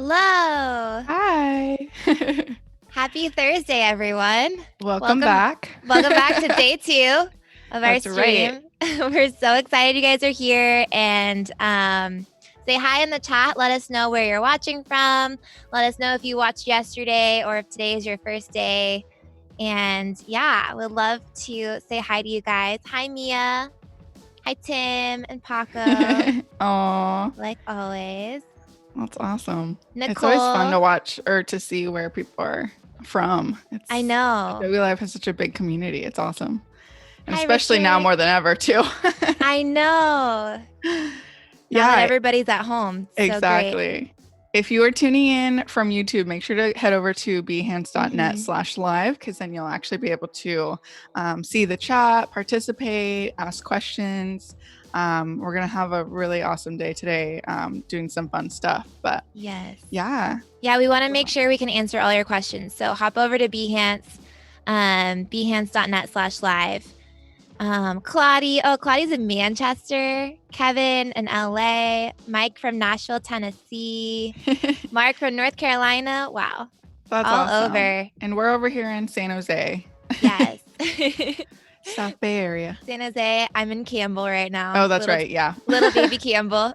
Hello. Hi. Happy Thursday, everyone. Welcome Welcome back. welcome back to day 2 of our That's right. stream. We're so excited you guys are here, and say hi in the chat. Let us know where you're watching from. Let us know if you watched yesterday or if today is your first day. And yeah, we'd love to say hi to you guys. Hi, Mia. Hi, Tim and Paco, Aw, like always. that's awesome. Nicole. It's always fun to watch or to see where people are from. I know. Adobe Live has such a big community. It's awesome. And Hi, especially now Richard. more than ever, too. I know. Now that everybody's at home. So exactly. great. If you are tuning in from YouTube, make sure to head over to behance.net/live, because then you'll actually be able to see the chat, participate, ask questions. We're going to have a really awesome day today doing some fun stuff. But yes. Yeah, we want to make sure we can answer all your questions. So hop over to Behance, behance.net/live. Claudie's in Manchester, Kevin in LA, Mike from Nashville, Tennessee, Mark from North Carolina. Wow. That's all awesome. over. And we're over here in San Jose. Yes. South Bay area. San Jose. I'm in Campbell right now. Oh, that's right. Yeah. Little baby Campbell.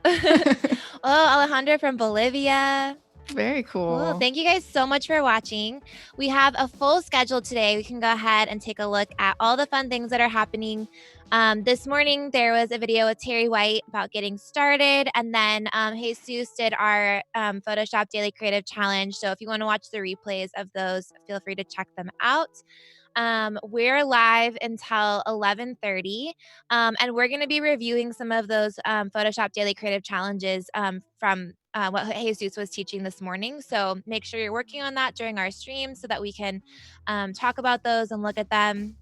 Alejandro from Bolivia. Very cool. Thank you guys so much for watching. We have a full schedule today. We can go ahead and take a look at all the fun things that are happening. This morning, there was a video with Terry White about getting started. And then Jesus did our Photoshop Daily Creative Challenge. So if you want to watch the replays of those, feel free to check them out. We're live until 11:30, and we're going to be reviewing some of those Photoshop Daily Creative Challenges from what Jesus was teaching this morning. So make sure you're working on that during our stream so that we can talk about those and look at them.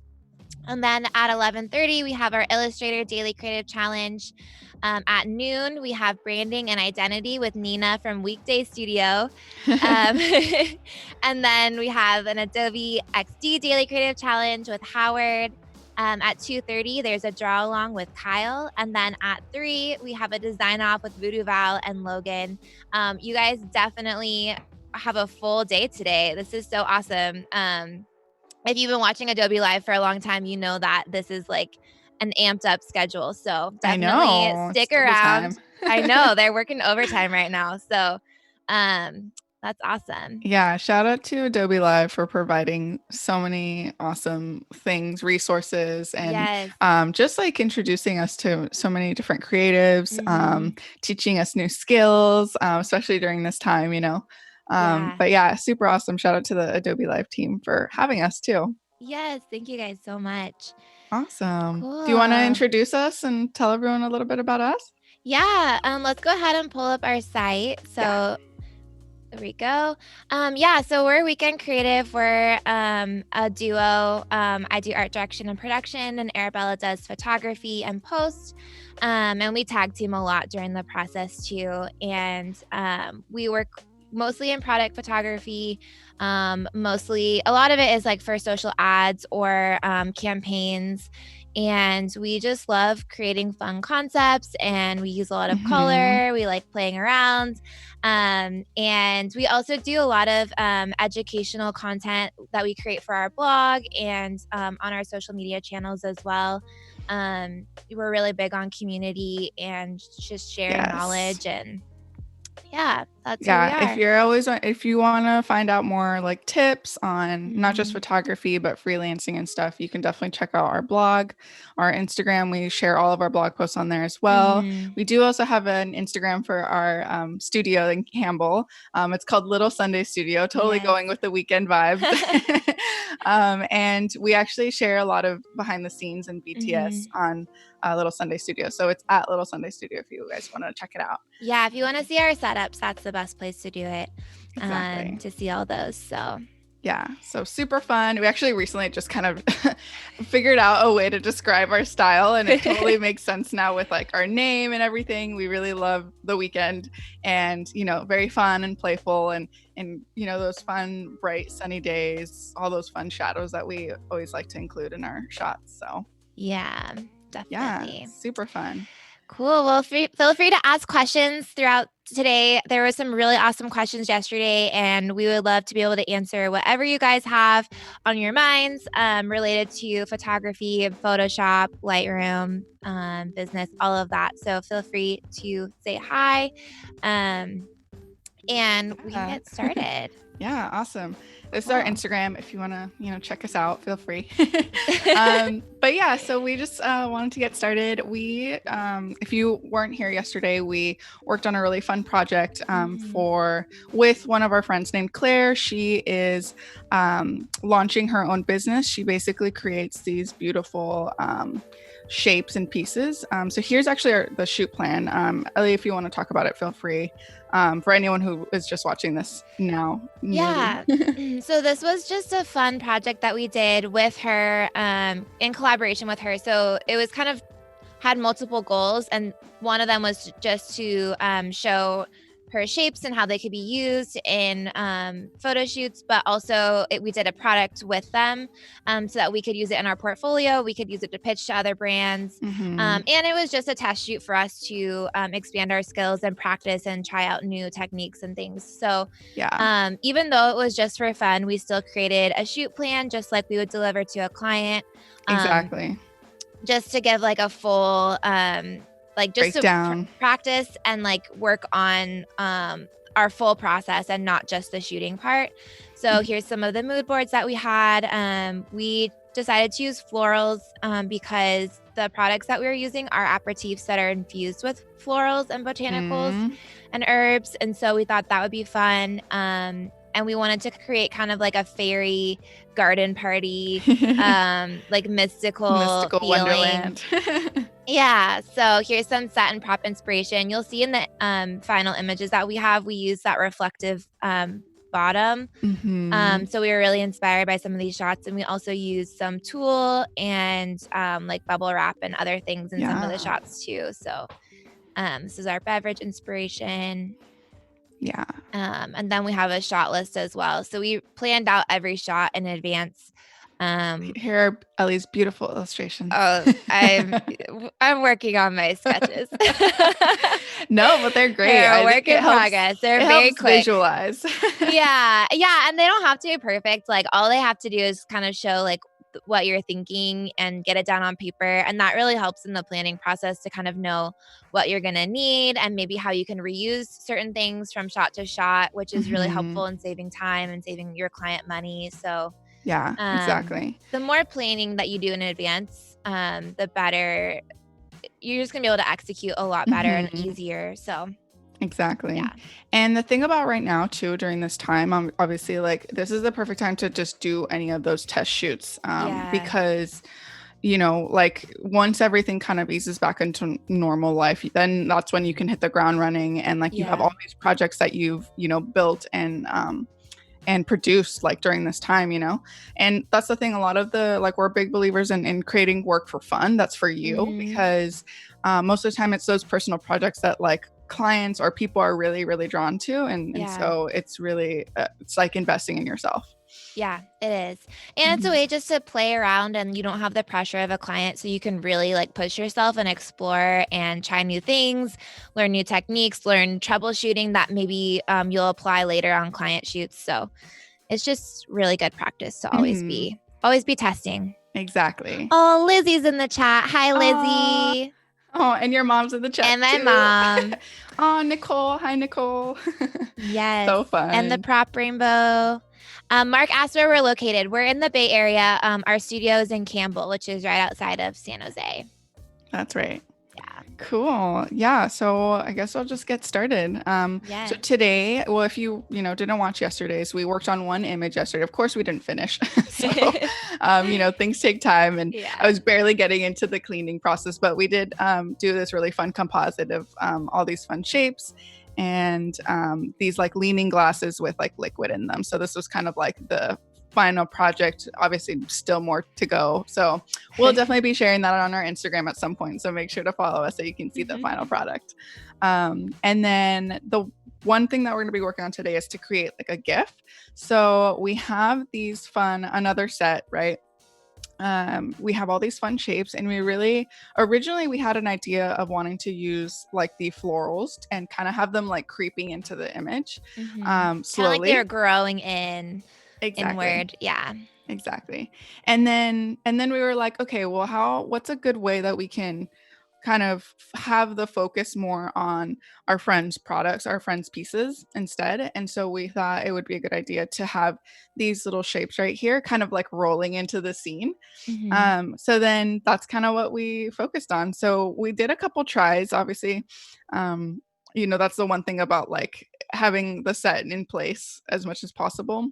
And then at 11:30, we have our Illustrator Daily Creative Challenge. At noon, we have Branding and Identity with Nina from Weekday Studio. And then we have an Adobe XD Daily Creative Challenge with Howard. At 2:30, there's a draw along with Kyle. And then at 3, we have a design off with Voodoo Val and Logan. You guys definitely have a full day today. This is so awesome. If you've been watching Adobe Live for a long time, you know that this is like an amped up schedule. So definitely stick around. I know they're working overtime right now. So that's awesome. Yeah. Shout out to Adobe Live for providing so many awesome things, resources, and just like introducing us to so many different creatives, teaching us new skills, especially during this time, But yeah, super awesome. Shout out to the Adobe Live team for having us too. Yes. Thank you guys so much. Awesome. Cool. Do you want to introduce us and tell everyone a little bit about us? Yeah. Let's go ahead and pull up our site. So there we go. So we're Weekend Creative. We're a duo. I do art direction and production, and Arabela does photography and post. And we tag team a lot during the process too. And we work mostly in product photography. Mostly, a lot of it is like for social ads or campaigns. And we just love creating fun concepts, and we use a lot of color. We like playing around. And we also do a lot of educational content that we create for our blog and on our social media channels as well. We're really big on community and just sharing knowledge, and that's who we are. If you want to find out more like tips on not just photography but freelancing and stuff, you can definitely check out our blog, our Instagram. We share all of our blog posts on there as well. We do also have an Instagram for our studio in Campbell. It's called Little Sunday Studio, totally going with the weekend vibes. And we actually share a lot of behind the scenes and BTS on Little Sunday Studio. So it's at Little Sunday Studio if you guys want to check it out. Yeah, if you want to see our setups, that's the best place to do it. To see all those. So yeah, so super fun. We actually recently just kind of figured out a way to describe our style, and it totally makes sense now with like our name and everything. We really love the weekend, and very fun and playful, and those fun, bright, sunny days, all those fun shadows that we always like to include in our shots. So yeah, definitely. Yeah, super fun. Cool. Well, feel free to ask questions throughout today. There were some really awesome questions yesterday, and we would love to be able to answer whatever you guys have on your minds related to photography, Photoshop, Lightroom, business, all of that. So feel free to say hi, and we can get started. Yeah, awesome. This Cool. is our Instagram. If you want to, check us out, feel free. But yeah, so we just wanted to get started. We, if you weren't here yesterday, we worked on a really fun project with one of our friends named Claire. She is launching her own business. She basically creates these beautiful shapes and pieces. So here's actually the shoot plan. Elle, if you want to talk about it, feel free. For anyone who is just watching this now. Yeah. So this was just a fun project that we did with her in collaboration with her. So it was kind of had multiple goals, and one of them was just to show her shapes and how they could be used in photo shoots, but also we did a product with them so that we could use it in our portfolio. We could use it to pitch to other brands. And it was just a test shoot for us to expand our skills and practice and try out new techniques and things. So even though it was just for fun, we still created a shoot plan just like we would deliver to a client. Exactly. Just to give like a full just to practice and like work on our full process and not just the shooting part. So here's some of the mood boards that we had. We decided to use florals because the products that we were using are aperitifs that are infused with florals and botanicals and herbs. And so we thought that would be fun. And we wanted to create kind of like a fairy garden party, like mystical feeling. Wonderland. Yeah. So here's some satin prop inspiration. You'll see in the final images that we have, we use that reflective bottom. So we were really inspired by some of these shots, and we also used some tulle and like bubble wrap and other things in some of the shots too. So this is our beverage inspiration. Yeah. And then we have a shot list as well. So we planned out every shot in advance. Here are Ellie's beautiful illustrations. Oh, I'm working on my sketches. No, but they're great. They're a work in progress. They're very quick. Visualize. Yeah. And they don't have to be perfect. Like all they have to do is kind of show like what you're thinking and get it down on paper. And that really helps in the planning process to kind of know what you're going to need and maybe how you can reuse certain things from shot to shot, which is really helpful in saving time and saving your client money. So yeah, exactly. The more planning that you do in advance, the better. You're just going to be able to execute a lot better and easier. So exactly. Yeah. And the thing about right now too, during this time, obviously like this is the perfect time to just do any of those test shoots because like once everything kind of eases back into normal life, then that's when you can hit the ground running and like you have all these projects that you've built and produced like during this time, and that's the thing. A lot of we're big believers in creating work for fun. That's for you because most of the time it's those personal projects that like clients or people are really, really drawn to. And so it's really, it's like investing in yourself. Yeah, it is. And it's a way just to play around and you don't have the pressure of a client. So you can really like push yourself and explore and try new things, learn new techniques, learn troubleshooting that maybe you'll apply later on client shoots. So it's just really good practice to always be testing. Exactly. Oh, Lizzie's in the chat. Hi, Lizzie. Oh, and your mom's in the chat and my mom. Oh, Nicole. Hi, Nicole. Yes. So fun. And the prop rainbow. Mark asked where we're located. We're in the Bay Area. Our studio is in Campbell, which is right outside of San Jose. That's right. Yeah. Cool. Yeah. So I guess I'll just get started. So today, well, if you didn't watch yesterday's, we worked on one image yesterday. Of course, we didn't finish. So, things take time, and I was barely getting into the cleaning process, but we did do this really fun composite of all these fun shapes and these like leaning glasses with like liquid in them. So this was kind of like the final project. Obviously still more to go, so we'll definitely be sharing that on our Instagram at some point, so make sure to follow us so you can see the final product. And then the one thing that we're going to be working on today is to create like a GIF. So we have these another set, right, we have all these fun shapes, and originally we had an idea of wanting to use like the florals and kind of have them like creeping into the image slowly. Kind of like they're growing inward. Yeah. Exactly. And then we were like, okay, well, what's a good way that we can kind of have the focus more on our friends' products, our friends' pieces instead. And so we thought it would be a good idea to have these little shapes right here kind of like rolling into the scene. So then that's kind of what we focused on. So we did a couple tries, obviously. That's the one thing about like having the set in place as much as possible.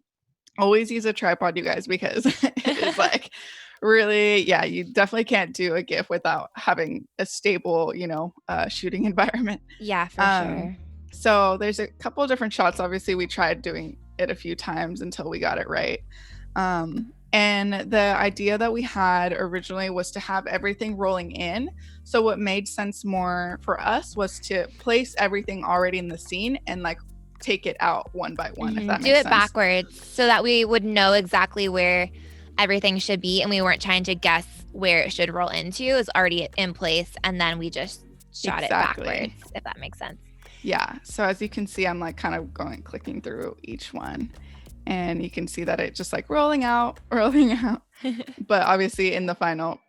Always use a tripod, you guys, because it is like really, yeah, you definitely can't do a GIF without having a stable, shooting environment. Yeah, for sure. So there's a couple of different shots. Obviously, we tried doing it a few times until we got it right. And the idea that we had originally was to have everything rolling in. So what made sense more for us was to place everything already in the scene and like take it out one by one, if that makes sense. Do it backwards so that we would know exactly where everything should be and we weren't trying to guess where it should roll into. It was already in place and then we just shot it backwards, if that makes sense. Yeah. So as you can see, I'm like kind of clicking through each one, and you can see that it just like rolling out. But obviously in the final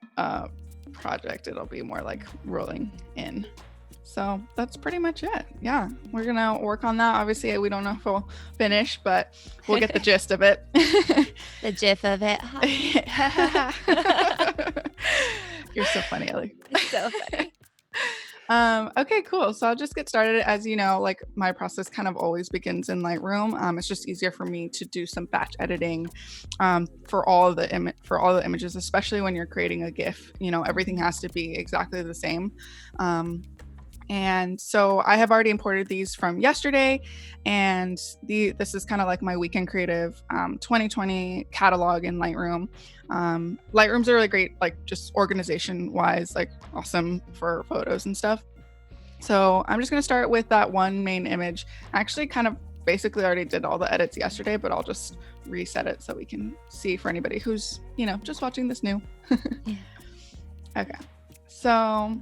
project, it'll be more like rolling in. So that's pretty much it. Yeah, we're going to work on that. Obviously, we don't know if we'll finish, but we'll get the gist of it. The gif of it. You're so funny, Elle. So funny. Okay, cool. So I'll just get started. As you know, like my process kind of always begins in Lightroom. It's just easier for me to do some batch editing for all the images, especially when you're creating a GIF. Everything has to be exactly the same. And so I have already imported these from yesterday, and this is kind of like my weekend creative 2020 catalog in Lightroom. Lightroom's a really great, like just organization wise, like awesome for photos and stuff. So I'm just going to start with that one main image. I actually kind of basically already did all the edits yesterday, but I'll just reset it so we can see for anybody who's, just watching this new. Yeah. Okay. So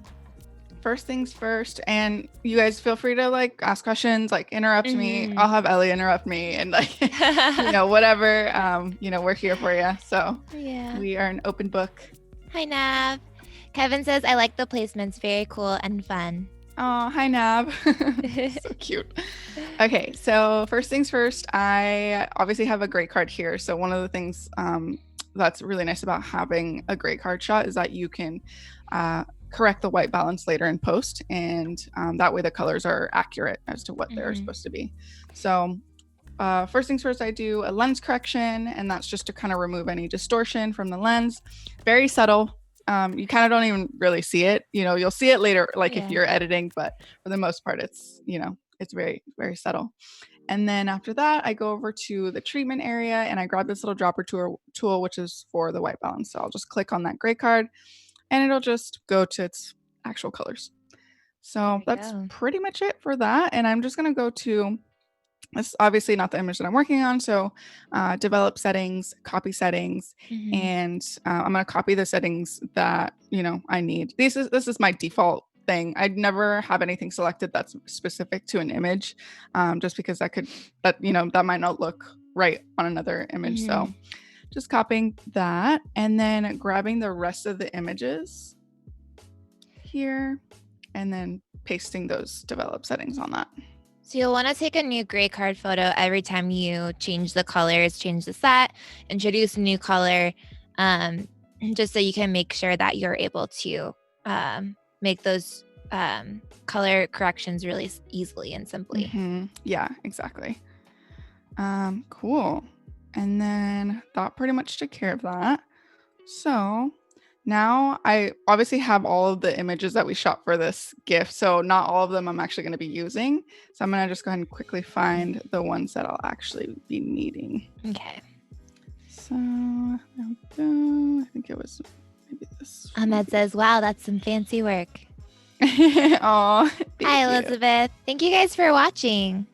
first things first, and you guys feel free to like ask questions, like interrupt me. I'll have Elle interrupt me, and like whatever. We're here for you. So yeah, we are an open book. Hi Nav. Kevin says I like the placements, very cool and fun. Oh, hi Nav. So cute. Okay, so first things first, I obviously have a gray card here. So one of the things that's really nice about having a gray card shot is that you can correct the white balance later in post, and that way the colors are accurate as to what they're supposed to be. So first things first, I do a lens correction, and that's just to kind of remove any distortion from the lens. Very subtle. You kind of don't even really see it. You'll see it later, like if you're editing, but for the most part, it's very, very subtle. And then after that, I go over to the treatment area, and I grab this little dropper tool, which is for the white balance. So I'll just click on that gray card, and it'll just go to its actual colors. So that's pretty much it for that. And I'm just going to go to, this obviously not the image that I'm working on. So develop settings, copy settings, and I'm going to copy the settings that, I need. This is my default thing. I'd never have anything selected that's specific to an image, just because that might not look right on another image. So just copying that and then grabbing the rest of the images here and then pasting those develop settings on that. So you'll want to take a new gray card photo every time you change the colors, change the set, introduce a new color, just so you can make sure that you're able to make those color corrections really easily and simply. Yeah, exactly. Cool. And then that pretty much took care of that. So now I obviously have all of the images that we shot for this GIF. So not all of them I'm actually going to be using. So I'm going to just go ahead and quickly find the ones that I'll actually be needing. Okay. So there we go. I think it was maybe this. Ahmed says, wow, that's some fancy work. Oh, hi, Elizabeth. Thank you guys for watching.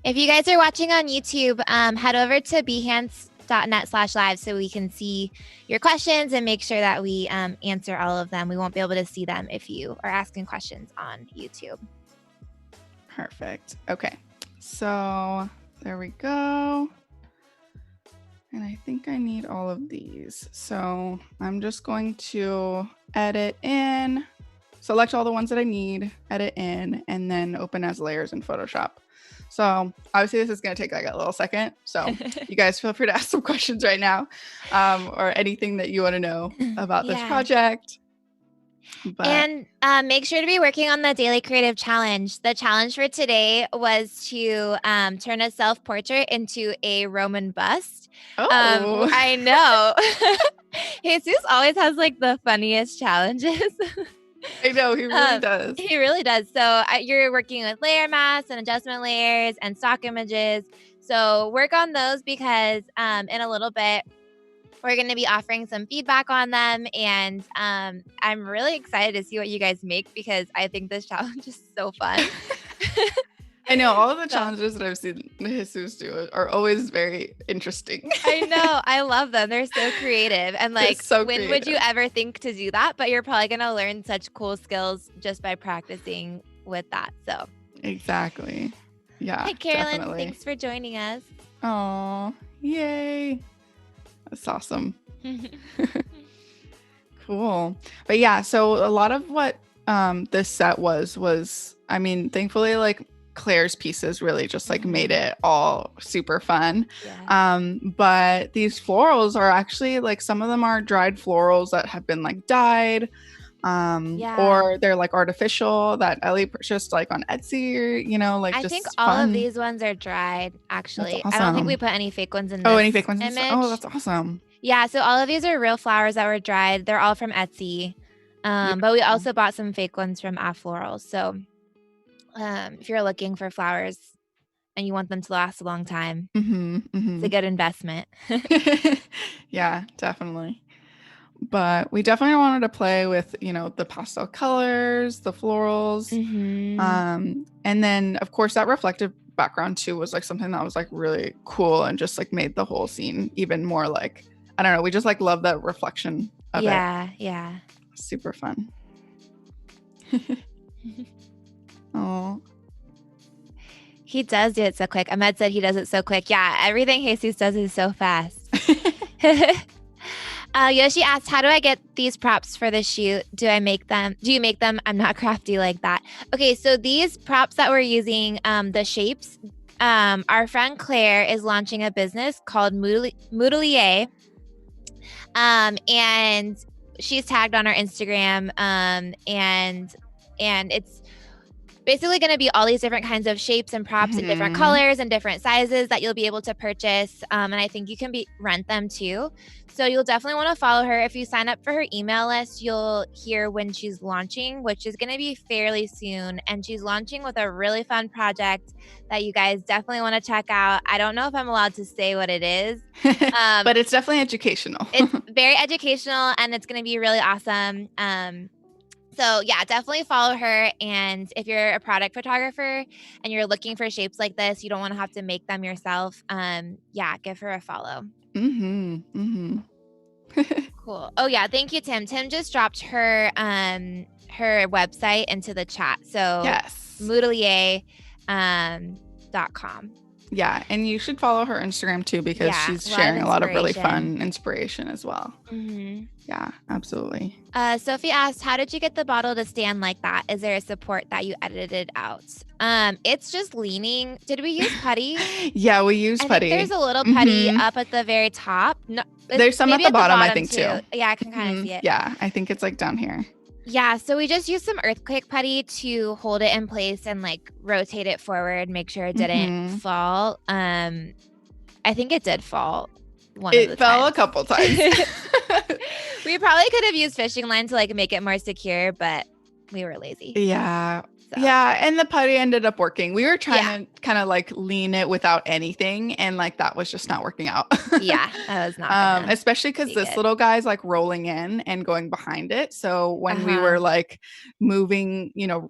If you guys are watching on YouTube, head over to Behance adobeprep.net/live so we can see your questions and make sure that we answer all of them. We won't be able to see them if you are asking questions on YouTube. Perfect. Okay. So there we go. And I think I need all of these. So I'm just going to edit in, select all the ones that I need, edit in, and then open as layers in Photoshop. So obviously this is going to take like a little second. So you guys feel free to ask some questions right now, or anything that you want to know about this project. And make sure to be working on the Daily Creative Challenge. The challenge for today was to turn a self-portrait into a Roman bust. Oh, I know. Jesus always has like the funniest challenges. I know, he really does. He really does. So you're working with layer masks and adjustment layers and stock images. So work on those because in a little bit, we're going to be offering some feedback on them. And I'm really excited to see what you guys make because I think this challenge is so fun. I know all of the challenges that I've seen Jesus do are always very interesting. I know. I love them. They're so creative. And like, when would you ever think to do that? But you're probably going to learn such cool skills just by practicing with that. So exactly. Yeah. Hi, Carolyn. Definitely. Thanks for joining us. Oh, yay. That's awesome. Cool. But yeah, so a lot of what this set was, I mean, thankfully, like Claire's pieces really just like made it all super fun. Yeah. But these florals are actually like, some of them are dried florals that have been like dyed. Or they're like artificial that Elle purchased like on Etsy, or, you know, like I just think all fun. of these ones are dried, actually. Awesome. I don't think we put any fake ones in this any fake ones? image. Oh, that's awesome. Yeah, so all of these are real flowers that were dried. They're all from Etsy. But we also bought some fake ones from Florals. So if you're looking for flowers and you want them to last a long time, it's a good investment. Yeah, definitely. But we definitely wanted to play with, you know, the pastel colors, the florals. And then of course that reflective background too was like something that was like really cool and just like made the whole scene even more like, I don't know, we just like love the reflection of it. Yeah. Super fun. Oh. He does do it so quick. Ahmed said he does it so quick. Yeah, everything Jesus does is so fast. Yoshi asked, how do I get these props for the shoot? Do you make them? I'm not crafty like that. Okay, so these props that we're using, the shapes, our friend Claire is launching a business called Moodlier. And she's tagged on our Instagram. And it's basically going to be all these different kinds of shapes and props in different colors and different sizes that you'll be able to purchase. And I think you can rent them too. So you'll definitely want to follow her. If you sign up for her email list, you'll hear when she's launching, which is going to be fairly soon. And she's launching with a really fun project that you guys definitely want to check out. I don't know if I'm allowed to say what it is. But it's definitely educational. It's very educational and it's going to be really awesome. So yeah, definitely follow her. And if you're a product photographer and you're looking for shapes like this, you don't want to have to make them yourself. Give her a follow. Cool. Oh yeah, thank you, Tim. Tim just dropped her website into the chat. So yes, moodlier.com. Yeah, and you should follow her Instagram too because she's sharing a lot of really fun inspiration as well. Yeah, absolutely. Sophie asked, how did you get the bottle to stand like that? Is there a support that you edited out? It's just leaning. Did we use putty? Yeah, we used putty. There's a little putty up at the very top. No, there's some at the bottom, I think, too. Yeah, I can kind of see it. Yeah, I think it's like down here. Yeah, so we just used some earthquake putty to hold it in place and like rotate it forward, make sure it didn't fall. I think it did fall. It fell a couple times. We probably could have used fishing line to like make it more secure, but we were lazy. Yeah. So. Yeah, and the putty ended up working. We were trying to kind of like lean it without anything, and like that was just not working out. Yeah, that was not. Especially because this little guy's like rolling in and going behind it. So when we were like moving, you know,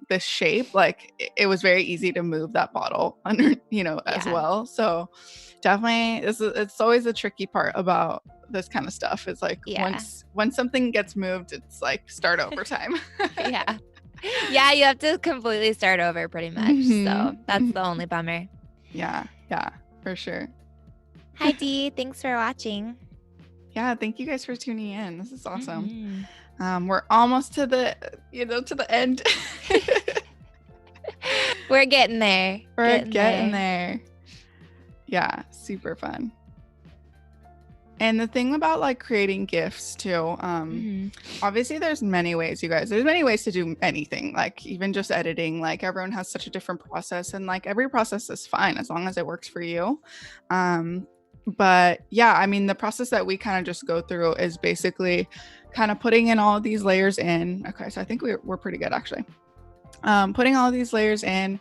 this shape, like it was very easy to move that bottle under, as well. So definitely it's always a tricky part about this kind of stuff. It's like once something gets moved, it's like start over time. Yeah, you have to completely start over pretty much. So that's the only bummer. Yeah, for sure. Hi Dee, thanks for watching. Yeah, thank you guys for tuning in. This is awesome. We're almost to the end. We're getting there. We're getting there. Yeah, super fun. And the thing about like creating GIFs too, obviously there's many ways, you guys. There's many ways to do anything, like even just editing. Like everyone has such a different process, and like every process is fine as long as it works for you. But yeah, I mean, the process that we kind of just go through is basically kind of putting in all of these layers in. Okay, so I think we're pretty good actually. Putting all of these layers in.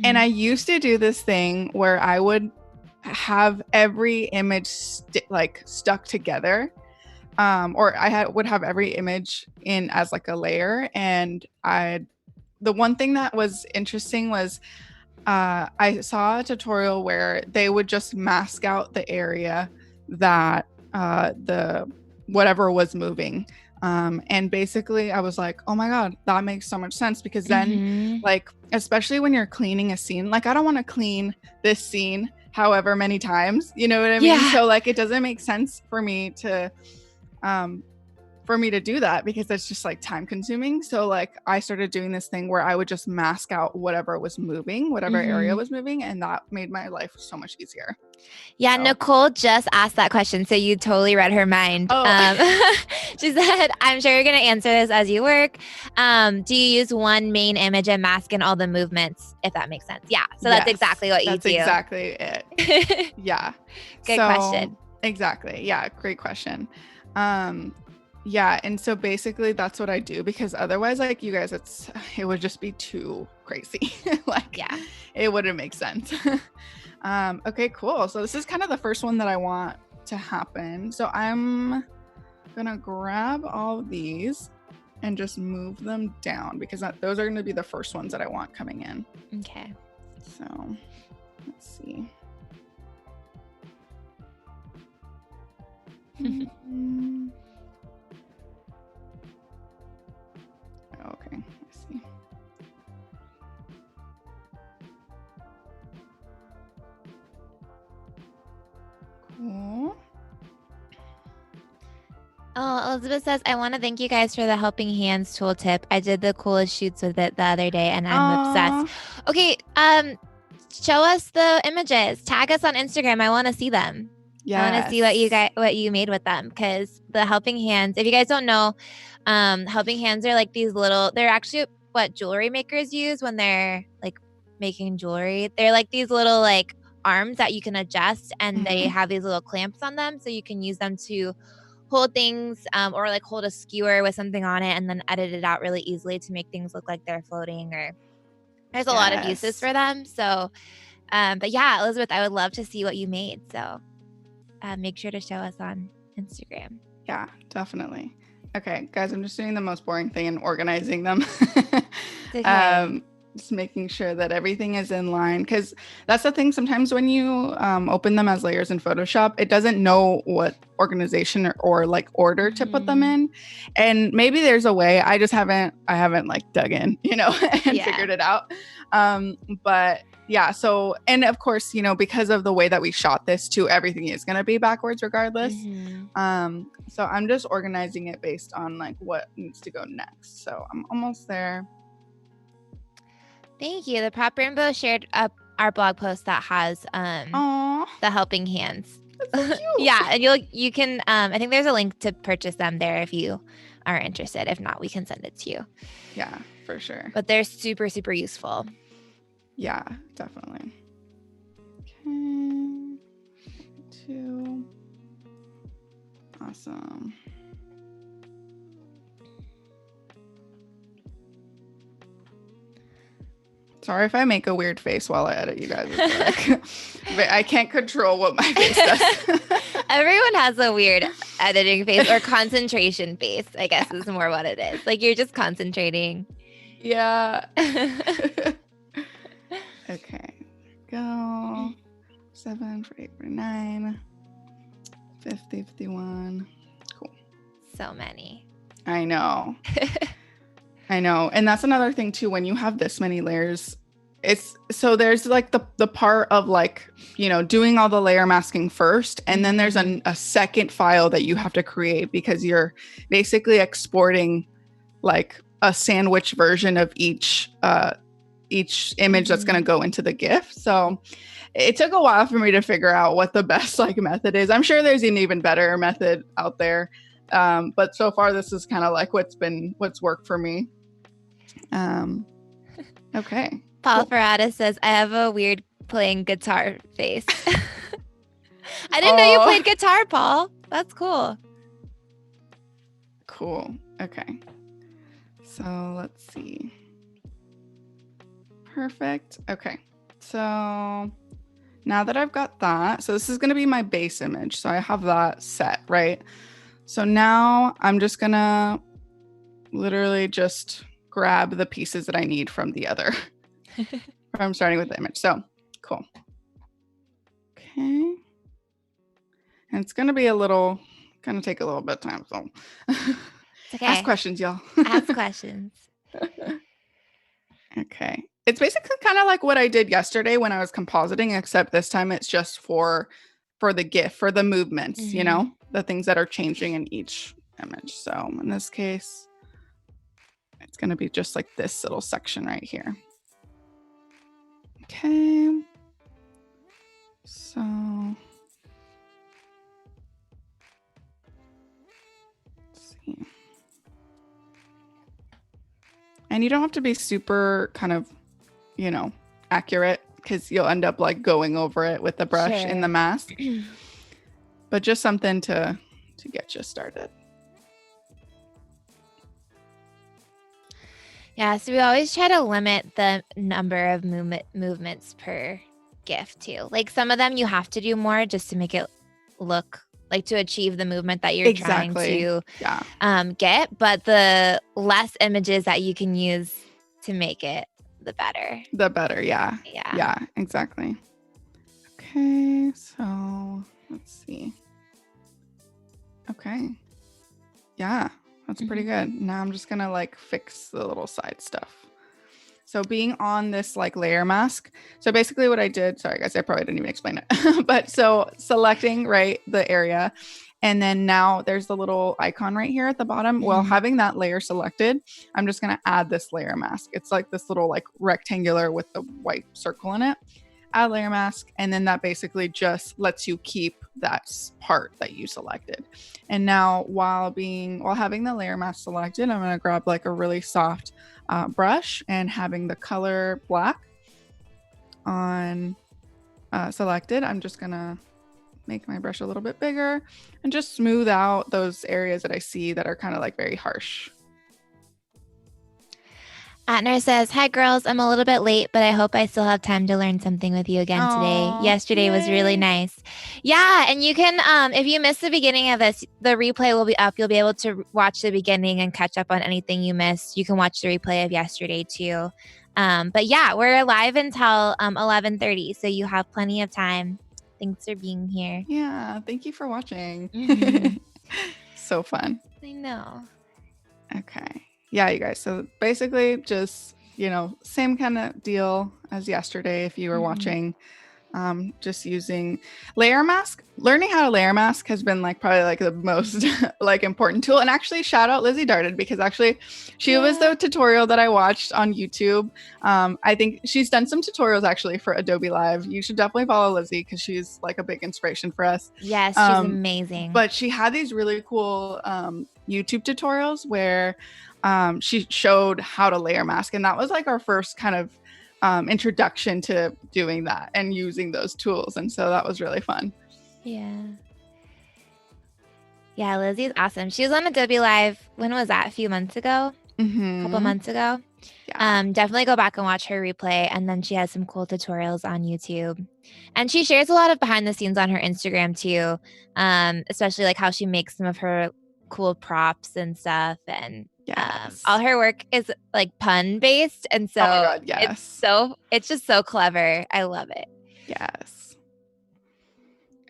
And I used to do this thing where I would have every image stuck together, or would have every image in as like a layer. And the one thing that was interesting was I saw a tutorial where they would just mask out the area that the whatever was moving. And basically I was like, oh my God, that makes so much sense, because then like, especially when you're cleaning a scene, like I don't want to clean this scene however many times, you know what I mean? So like, it doesn't make sense for me to do that, because that's just like time consuming. So like I started doing this thing where I would just mask out whatever was moving, whatever area was moving, and that made my life so much easier. Yeah, so. Nicole just asked that question, so you totally read her mind. She said, I'm sure you're going to answer this as you work. Do you use one main image and mask in all the movements, if that makes sense? Yeah, so that's exactly what you do. That's exactly it. Yeah. Good question. Exactly. Yeah, great question. Yeah, and so basically that's what I do, because otherwise, like you guys, it would just be too crazy. Like, it wouldn't make sense. Okay, cool. So this is kind of the first one that I want to happen. So I'm gonna grab all of these and just move them down, because those are going to be the first ones that I want coming in. Okay. So let's see. Okay, let's see. Cool. Oh, Elizabeth says, I want to thank you guys for the helping hands tooltip. I did the coolest shoots with it the other day and I'm obsessed. Okay, show us the images. Tag us on Instagram. I want to see them. I want to see what you made with them, because the helping hands, if you guys don't know, helping hands are like these little, they're actually what jewelry makers use when they're like making jewelry. They're like these little like arms that you can adjust, and they have these little clamps on them, so you can use them to hold things or like hold a skewer with something on it and then edit it out really easily to make things look like they're floating, or there's a lot of uses for them. So but yeah, Elizabeth, I would love to see what you made, so make sure to show us on Instagram. Yeah, definitely. Okay, guys, I'm just doing the most boring thing and organizing them. Just making sure that everything is in line, because that's the thing. Sometimes when you open them as layers in Photoshop, it doesn't know what organization or like order to put them in. And maybe there's a way. I haven't like dug in, and figured it out. But yeah, so, and of course, because of the way that we shot this too, everything is going to be backwards regardless. So I'm just organizing it based on like what needs to go next. So I'm almost there. Thank you. The Prop Rainbow shared up our blog post that has the helping hands. That's so cute. Yeah, and you can I think there's a link to purchase them there if you are interested. If not, we can send it to you. Yeah, for sure. But they're super, super useful. Yeah, definitely. Okay. 2. Awesome. Sorry if I make a weird face while I edit, you guys. But I can't control what my face does. Everyone has a weird editing face or concentration face, I guess is more what it is. Like you're just concentrating. Yeah. Okay. Go. 7, 48, 49, 50, 51. Cool. So many. I know. I know. And that's another thing too, when you have this many layers, it's so there's like the part of like, you know, doing all the layer masking first, and then there's a second file that you have to create because you're basically exporting like a sandwich version of each image that's going to go into the GIF. So it took a while for me to figure out what the best like method is. I'm sure there's an even better method out there. But so far this is kind of like what's worked for me. Okay. Paul Ferrata says, I have a weird playing guitar face. I didn't know you played guitar, Paul. That's cool. Cool. Okay. So let's see. Perfect. Okay. So now that I've got that, so this is going to be my base image. So I have that set, right? So now I'm just going to literally just grab the pieces that I need from the other. I'm starting with the image. So cool. Okay. And it's going to be going to take a little bit of time. So it's okay. Ask questions, y'all. Ask questions. Okay. It's basically kind of like what I did yesterday when I was compositing, except this time it's just for the GIF, for the movements, you know, the things that are changing in each image. So in this case, it's going to be just like this little section right here. Okay. So let's see. And you don't have to be super kind of, you know, accurate because you'll end up like going over it with the brush in the mask. But just something to get you started. Yeah, so we always try to limit the number of movements per GIF too. Like some of them you have to do more just to make it look like to achieve the movement that you're trying to get. But the less images that you can use to make it, the better. The better, yeah. Yeah, exactly. Okay, so let's see. Okay. Yeah, that's pretty good. Now I'm just gonna like fix the little side stuff. So being on this like layer mask. So basically what I did, sorry guys, I probably didn't even explain it. But so selecting, right, the area. And then now there's the little icon right here at the bottom. Well, having that layer selected, I'm just going to add this layer mask. It's like this little like rectangular with the white circle in it. Add layer mask. And then that basically just lets you keep that part that you selected. And now while having the layer mask selected, I'm going to grab like a really soft brush and having the color black on selected. I'm just going to make my brush a little bit bigger and just smooth out those areas that I see that are kind of like very harsh. Atner says, hi girls, I'm a little bit late, but I hope I still have time to learn something with you again today. Yesterday was really nice. Yeah, and you can, if you missed the beginning of this, the replay will be up. You'll be able to watch the beginning and catch up on anything you missed. You can watch the replay of yesterday too. But yeah, we're live until 11:30, so you have plenty of time. Thanks for being here. Yeah, thank you for watching. So fun. I know. Okay. Yeah, you guys. So basically just, you know, same kind of deal as yesterday if you were watching. Just using layer mask. Learning how to layer mask has been like probably like the most like important tool. And actually shout out Lizzie Darted because actually she was the tutorial that I watched on YouTube. I think she's done some tutorials actually for Adobe Live. You should definitely follow Lizzie because she's like a big inspiration for us. Yes, she's amazing. But she had these really cool YouTube tutorials where she showed how to layer mask. And that was like our first kind of introduction to doing that and using those tools. And so that was really fun. Yeah, Lizzie's awesome. She was on Adobe Live. When was that? A few months ago? A couple months ago. Definitely go back and watch her replay. And then she has some cool tutorials on YouTube. And she shares a lot of behind the scenes on her Instagram too, especially like how she makes some of her cool props and stuff. And yes. all her work is like pun based. And so oh my God, yes. it's just so clever. I love it. Yes.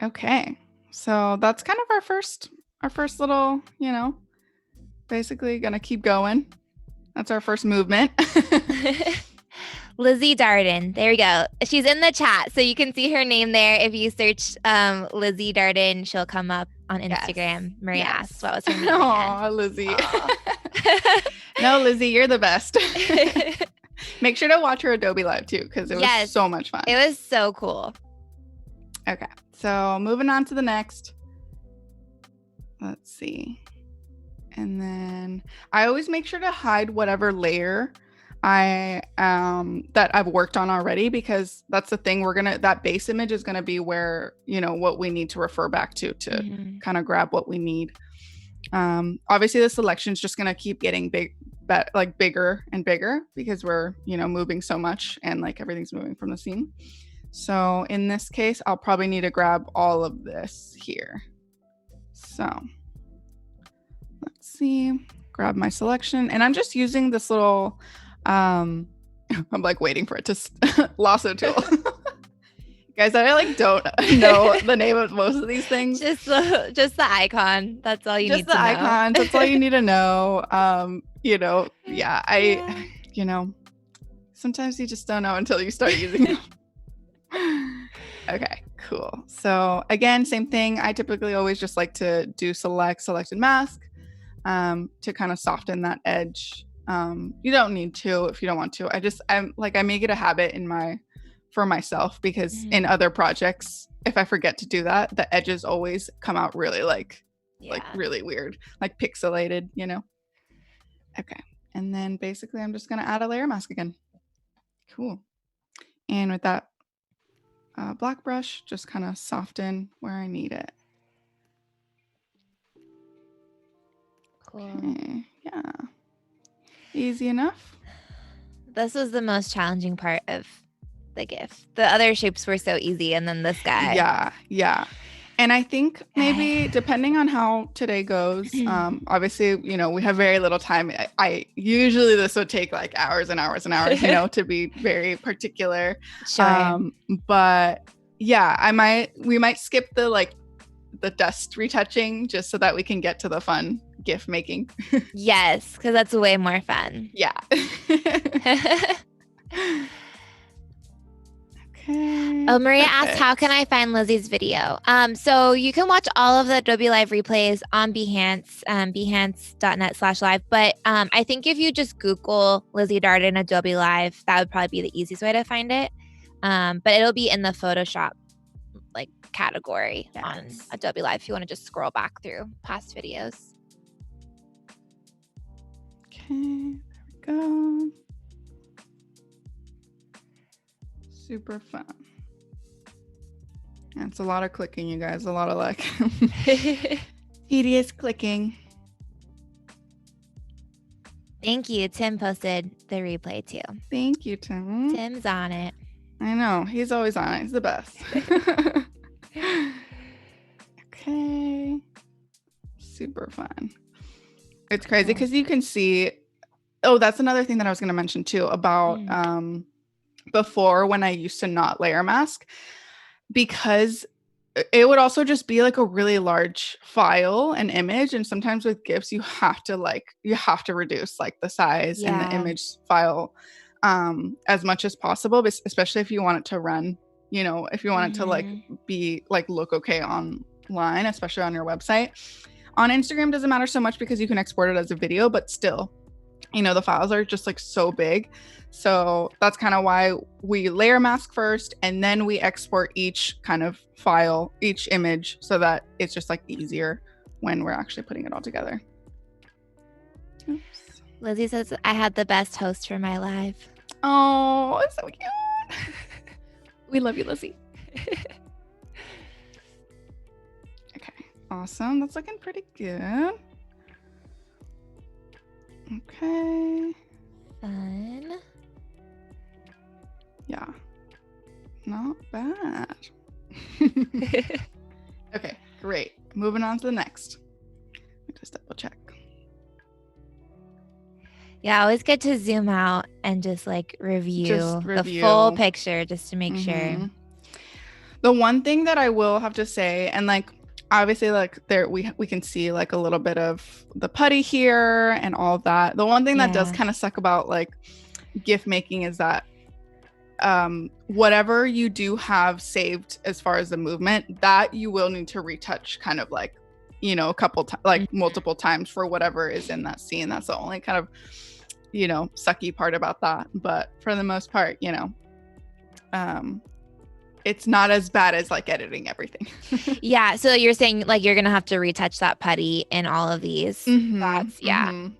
Okay. So that's kind of our first little, basically gonna keep going. That's our first movement. Lizzie Darden. There we go. She's in the chat. So you can see her name there. If you search Lizzie Darden, she'll come up on Instagram. Yes. Maria asked what was her name. Oh, Lizzie. No, Lizzie, you're the best. Make sure to watch her Adobe Live too, because it was so much fun. It was so cool. Okay. So moving on to the next. Let's see. And then I always make sure to hide whatever layer that I've worked on already, because that's the thing, that base image is gonna be where, what we need to refer back to kind of grab what we need. Obviously the selection is just gonna keep getting bigger and bigger, because we're, moving so much and like everything's moving from the scene. So in this case, I'll probably need to grab all of this here. So let's see, grab my selection, and I'm just using this little, I'm like waiting for it to lasso tool. Guys, I like don't know the name of most of these things. Just the icon. That's all you need to know. Just the icons. That's all you need to know. Sometimes you just don't know until you start using them. Okay, cool. So again, same thing. I typically always just like to do select and mask to kind of soften that edge. You don't need to if you don't want to. I make it a habit for myself, because in other projects, if I forget to do that, the edges always come out really like really weird, like pixelated, Okay. And then basically I'm just going to add a layer mask again. Cool. And with that black brush, just kind of soften where I need it. Cool. Okay. Yeah. Easy enough. This was the most challenging part of the GIF. The other shapes were so easy, and then this guy. Yeah. And I think maybe depending on how today goes, obviously, we have very little time. I usually this would take like hours and hours and hours, to be very particular. Sure. But yeah, we might skip the dust retouching just so that we can get to the fun GIF making. Yes, because that's way more fun. Yeah. Okay. Oh, Maria asked, how can I find Lizzie's video? So you can watch all of the Adobe Live replays on Behance, behance.net/live. But I think if you just Google Lizzie Darden Adobe Live, that would probably be the easiest way to find it. But it'll be in the Photoshop category on Adobe Live if you want to just scroll back through past videos. Okay, there we go. Super fun. And it's a lot of clicking, you guys. A lot of tedious clicking. Thank you. Tim posted the replay too. Thank you, Tim. Tim's on it. I know. He's always on it. He's the best. Okay. Super fun. It's crazy because you can see. Oh, that's another thing that I was going to mention too about before, when I used to not layer mask, because it would also just be like a really large file and image, and sometimes with GIFs you have to reduce like the size and the image file as much as possible, especially if you want it to run, if you want it to be look okay online, especially on your website. On Instagram doesn't matter so much because you can export it as a video, but still, the files are just so big. So that's kind of why we layer mask first, and then we export each kind of file, each image, so that it's just easier when we're actually putting it all together. Oops. Lizzie says, I had the best host for my live. Oh, it's so cute. We love you, Lizzie. Okay, awesome. That's looking pretty good. Okay. Fun. Yeah. Not bad. Okay, great. Moving on to the next. Let me just double Yeah, always good to zoom out and just like review the full picture just to make sure. The one thing that I will have to say, and like obviously like there we can see like a little bit of the putty here and all of that. The one thing that does kind of suck about like GIF making is that whatever you do have saved as far as the movement, that you will need to retouch kind of like, you know, a couple like multiple times for whatever is in that scene. That's the only kind of, you know, sucky part about that. But for the most part, you know, it's not as bad as like editing everything. Yeah. So you're saying like you're gonna have to retouch that putty in all of these. Every time.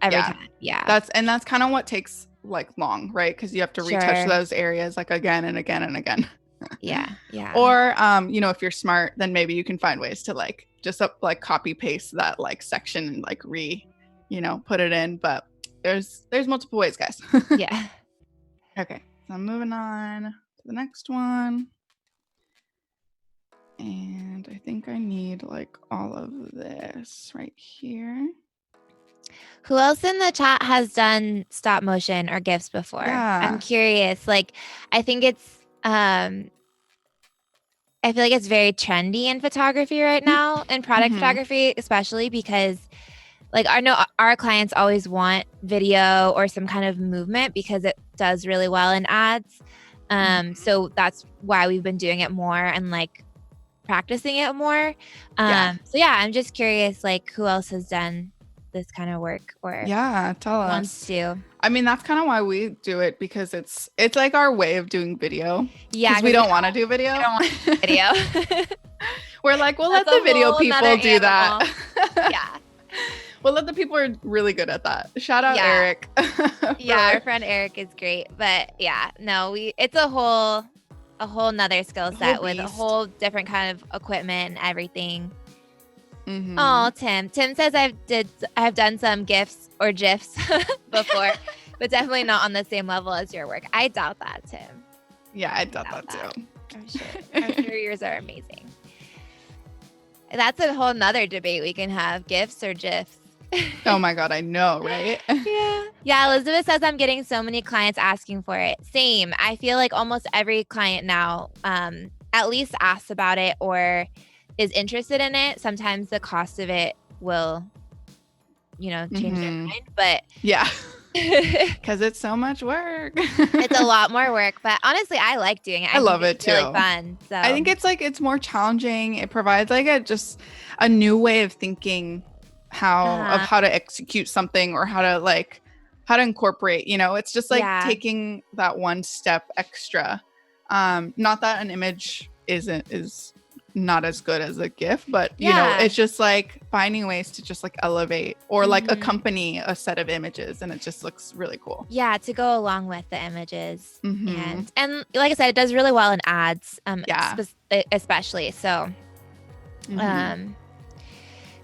Yeah. That's kind of what takes like long, right? Because you have to retouch those areas like again and again and again. Yeah. Or you know, if you're smart, then maybe you can find ways to like just like copy paste that like section and like you know, put it in. But there's multiple ways, guys. Yeah. Okay, so I'm moving on to the next one. And I think I need like all of this right here. Who else in the chat has done stop motion or GIFs before? Yeah. I'm curious. Like, I think it's, I feel like it's very trendy in photography right now, in product photography, especially because like I know our clients always want video or some kind of movement because it does really well in ads. So that's why we've been doing it more and like practicing it more. So yeah, I'm just curious like who else has done this kind of work or tell us. Wants to. I mean, that's kind of why we do it, because it's like our way of doing video. Yeah, because we don't want to do video. We don't want to do video. We're like, we'll let the video people do that. Yeah. We'll let the people who are really good at that. Shout out Eric. Our friend Eric is great. But yeah, no, it's a whole nother skill set with a whole different kind of equipment and everything. Oh, Tim says I've done some GIFs or GIFs before, but definitely not on the same level as your work. I doubt that, Tim. Yeah, I doubt that too. I'm sure yours are amazing. That's a whole nother debate we can have, GIFs or GIFs. Oh my God, I know, right? Yeah, Elizabeth says I'm getting so many clients asking for it. Same. I feel like almost every client now at least asks about it or is interested in it. Sometimes the cost of it will, you know, change their mind. But yeah, because it's so much work. It's a lot more work, but honestly, I like doing it. I love it too. It's really fun. So I think it's like it's more challenging. It provides like just a new way of thinking how to execute something or how to incorporate. You know, it's just like taking that one step extra. Not that an image is not as good as a GIF, but you know, it's just like finding ways to just like elevate or like accompany a set of images, and it just looks really cool. Yeah, to go along with the images. And like I said, it does really well in ads, especially. So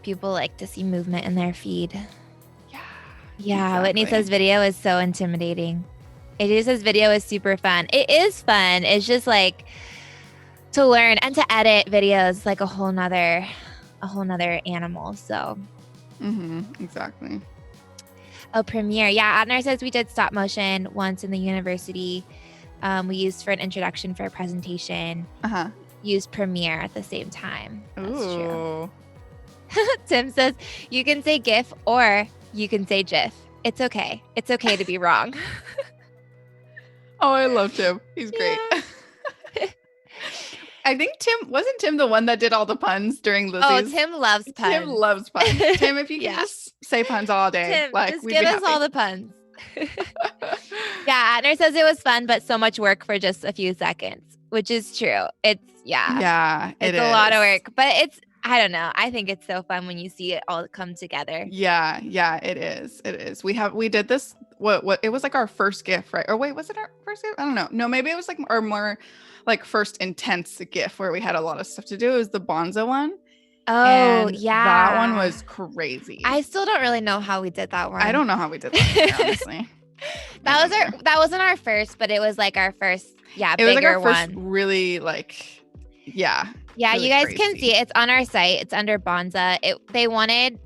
people like to see movement in their feed. Yeah, Whitney says video is so intimidating. It just says video is super fun. It is fun. It's just like to learn and to edit videos like a whole nother animal. So exactly. Oh, Premiere. Yeah, Adner says we did stop motion once in the university. We used for an introduction for a presentation. Used Premiere at the same time. That's true. Tim says you can say GIF or you can say GIF. It's okay. It's okay to be wrong. Oh, I love Tim. He's great. I think wasn't Tim the one that did all the puns during Lizzie's? Oh, Tim loves puns. Tim loves puns. Tim, if you can just say puns all day, Tim, like just give us all the puns. Yeah, Adner says it was fun, but so much work for just a few seconds, which is true. It's it's a lot of work, but I don't know. I think it's so fun when you see it all come together. Yeah, it is. It is. We did this. What it was like our first GIF, right? Or wait, was it our first GIF? I don't know. No, maybe it was like our more like first intense GIF where we had a lot of stuff to do. It was the Bonza one. Oh, and that one was crazy. I still don't really know how we did that one. I don't know how we did that one, honestly. That wasn't our first, but it was like our first, it was like our first one. Really like, Yeah, really you guys crazy. can see it. It's on our site. It's under Bonza. They wanted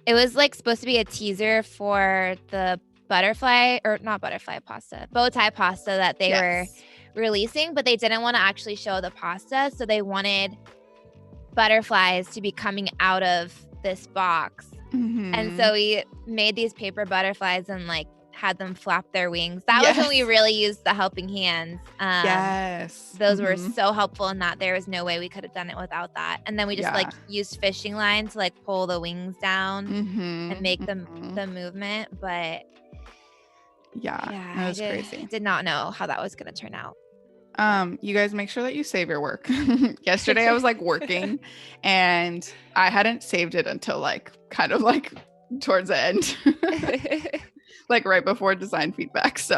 it was like supposed to be a teaser for the butterfly, or not butterfly pasta, bow tie pasta that they were releasing, but they didn't want to actually show the pasta. So they wanted butterflies to be coming out of this box. And so we made these paper butterflies and like had them flap their wings. That was when we really used the helping hands. Those were so helpful in that there was no way we could have done it without that. And then we just like used fishing line to like pull the wings down and make the movement. But that was crazy. I did not know how that was going to turn out. You guys make sure that you save your work. Yesterday I was like working and I hadn't saved it until like kind of like towards the end. Like right before design feedback. So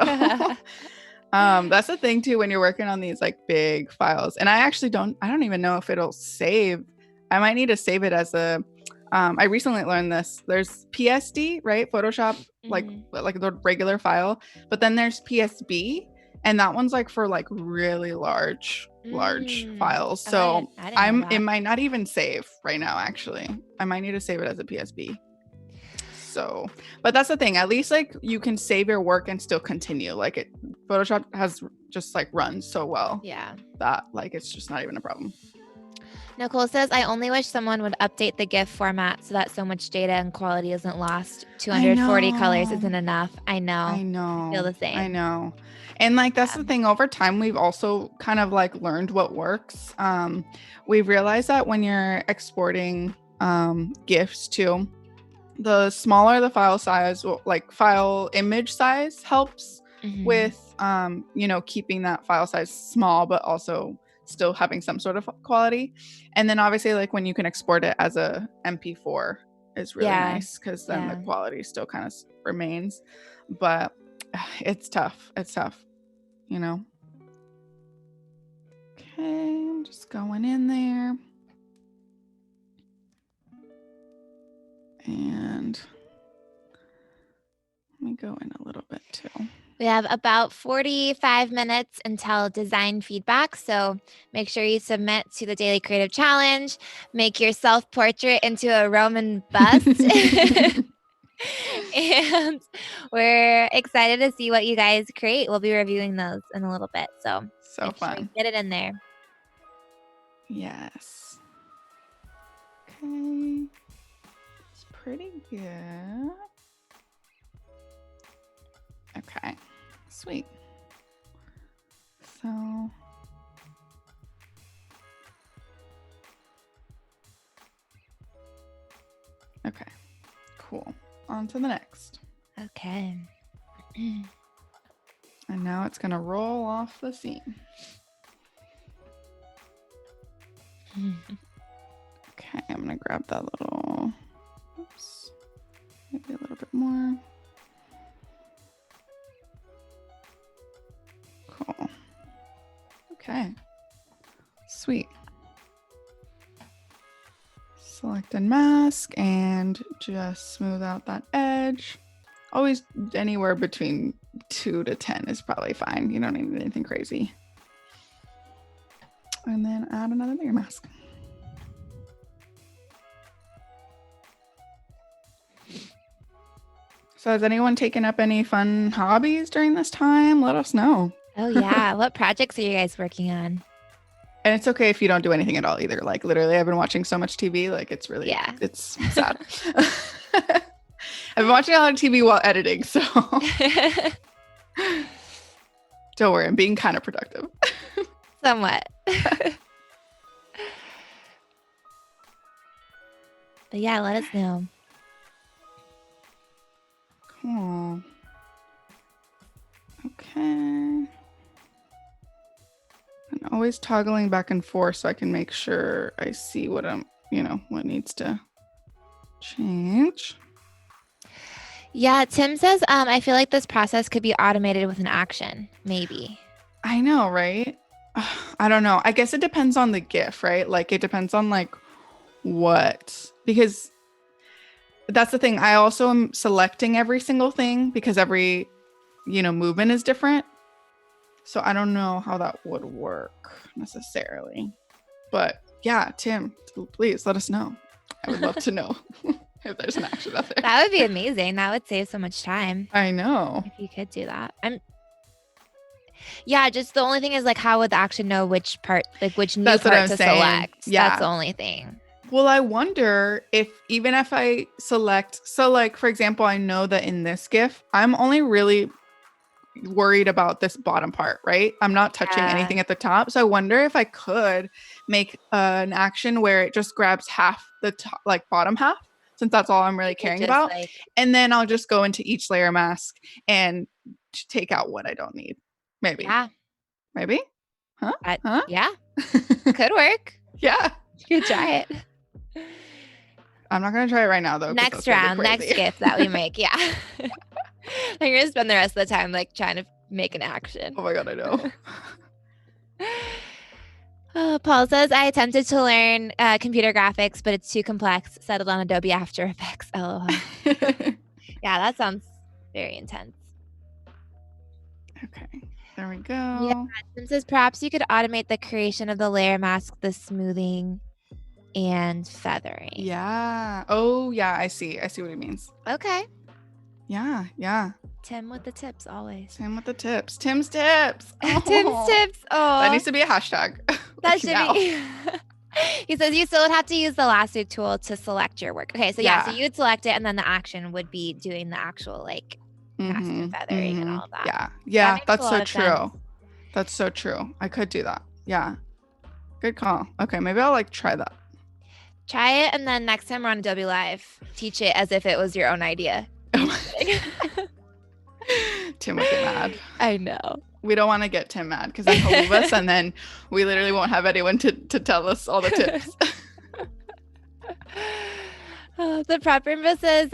that's the thing too when you're working on these like big files. And I don't even know if it'll save. I might need to save it as a I recently learned this. There's PSD, right? Photoshop, like the regular file, but then there's PSB. And that one's like for like really large files. So it might not even save right now, actually. I might need to save it as a PSB. So, but that's the thing. At least like you can save your work and still continue. Like Photoshop has just like run so well. Yeah. That like it's just not even a problem. Nicole says, I only wish someone would update the GIF format so that so much data and quality isn't lost. 240 colors isn't enough. I know. I feel the same. I know. And like, that's the thing. Over time, we've also kind of like learned what works. We've realized that when you're exporting GIFs too, the smaller the file size, like file image size helps with, keeping that file size small, but also still having some sort of quality. And then obviously like when you can export it as a MP4 is really nice because then the quality still kind of remains. But it's tough. Okay, I'm just going in there. And let me go in a little bit too. We have about 45 minutes until design feedback. So make sure you submit to the Daily Creative Challenge. Make your self-portrait into a Roman bust. And we're excited to see what you guys create. We'll be reviewing those in a little bit. So fun. Sure get it in there. Yes. Okay. It's pretty good. Okay. Sweet. So okay. Cool. On to the next. Okay. And now it's going to roll off the scene. Okay, I'm going to grab that little, oops, maybe a little bit more. Cool. Okay. Sweet. Select and mask and just smooth out that edge. Always anywhere between 2 to 10 is probably fine. You don't need anything crazy. And then add another layer mask. So has anyone taken up any fun hobbies during this time? Let us know. Oh yeah. What projects are you guys working on? And it's okay if you don't do anything at all either. Like literally I've been watching so much TV. Like it's really, it's sad. I've been watching a lot of TV while editing. So don't worry. I'm being kind of productive. Somewhat. But yeah, let us know. Cool. Okay. I'm always toggling back and forth so I can make sure I see what I'm, what needs to change. Yeah, Tim says, I feel like this process could be automated with an action, maybe. I know, right? I don't know. I guess it depends on the GIF, right? Like it depends on like what, because that's the thing. I also am selecting every single thing because every, movement is different. So I don't know how that would work necessarily. But yeah, Tim, please let us know. I would love to know. if there's an action out there. That would be amazing. That would save so much time. I know. If you could do that. Yeah, just the only thing is like, how would the action know which part, like which new part to select? Yeah. That's the only thing. Well, I wonder if even if I select, so like, for example, I know that in this GIF, I'm only really worried about this bottom part, right? I'm not touching anything at the top. So I wonder if I could make an action where it just grabs half the top, like bottom half, since that's all I'm really caring about. Like, and then I'll just go into each layer mask and take out what I don't need. Maybe. Yeah. Maybe? Huh? Yeah. Could work. Yeah. You could try it. I'm not going to try it right now, though. Next round, next GIF that we make. Yeah. I'm going to spend the rest of the time like trying to make an action. Oh my God, I know. Paul says, I attempted to learn computer graphics, but it's too complex. Settled on Adobe After Effects. LOL. Yeah, that sounds very intense. Okay. There we go. Yeah, Tim says, perhaps you could automate the creation of the layer mask, the smoothing, and feathering. Yeah. Oh, yeah. I see what he means. Okay. Yeah. Yeah. Tim with the tips always. Tim with the tips. Tim's tips. Oh. Tim's tips. Oh. That needs to be a hashtag. That should be. He says you still would have to use the lasso tool to select your work. Okay. So yeah. So you would select it and then the action would be doing the actual like mask and feathering and all of that. Yeah. Yeah. That's so true. That's so true. I could do that. Yeah. Good call. Okay. Maybe I'll like try that. Try it, and then next time we're on Adobe Live, teach it as if it was your own idea. Tim would get mad. I know. We don't want to get Tim mad because then he'll leave us, and then we literally won't have anyone to tell us all the tips. The prep room says,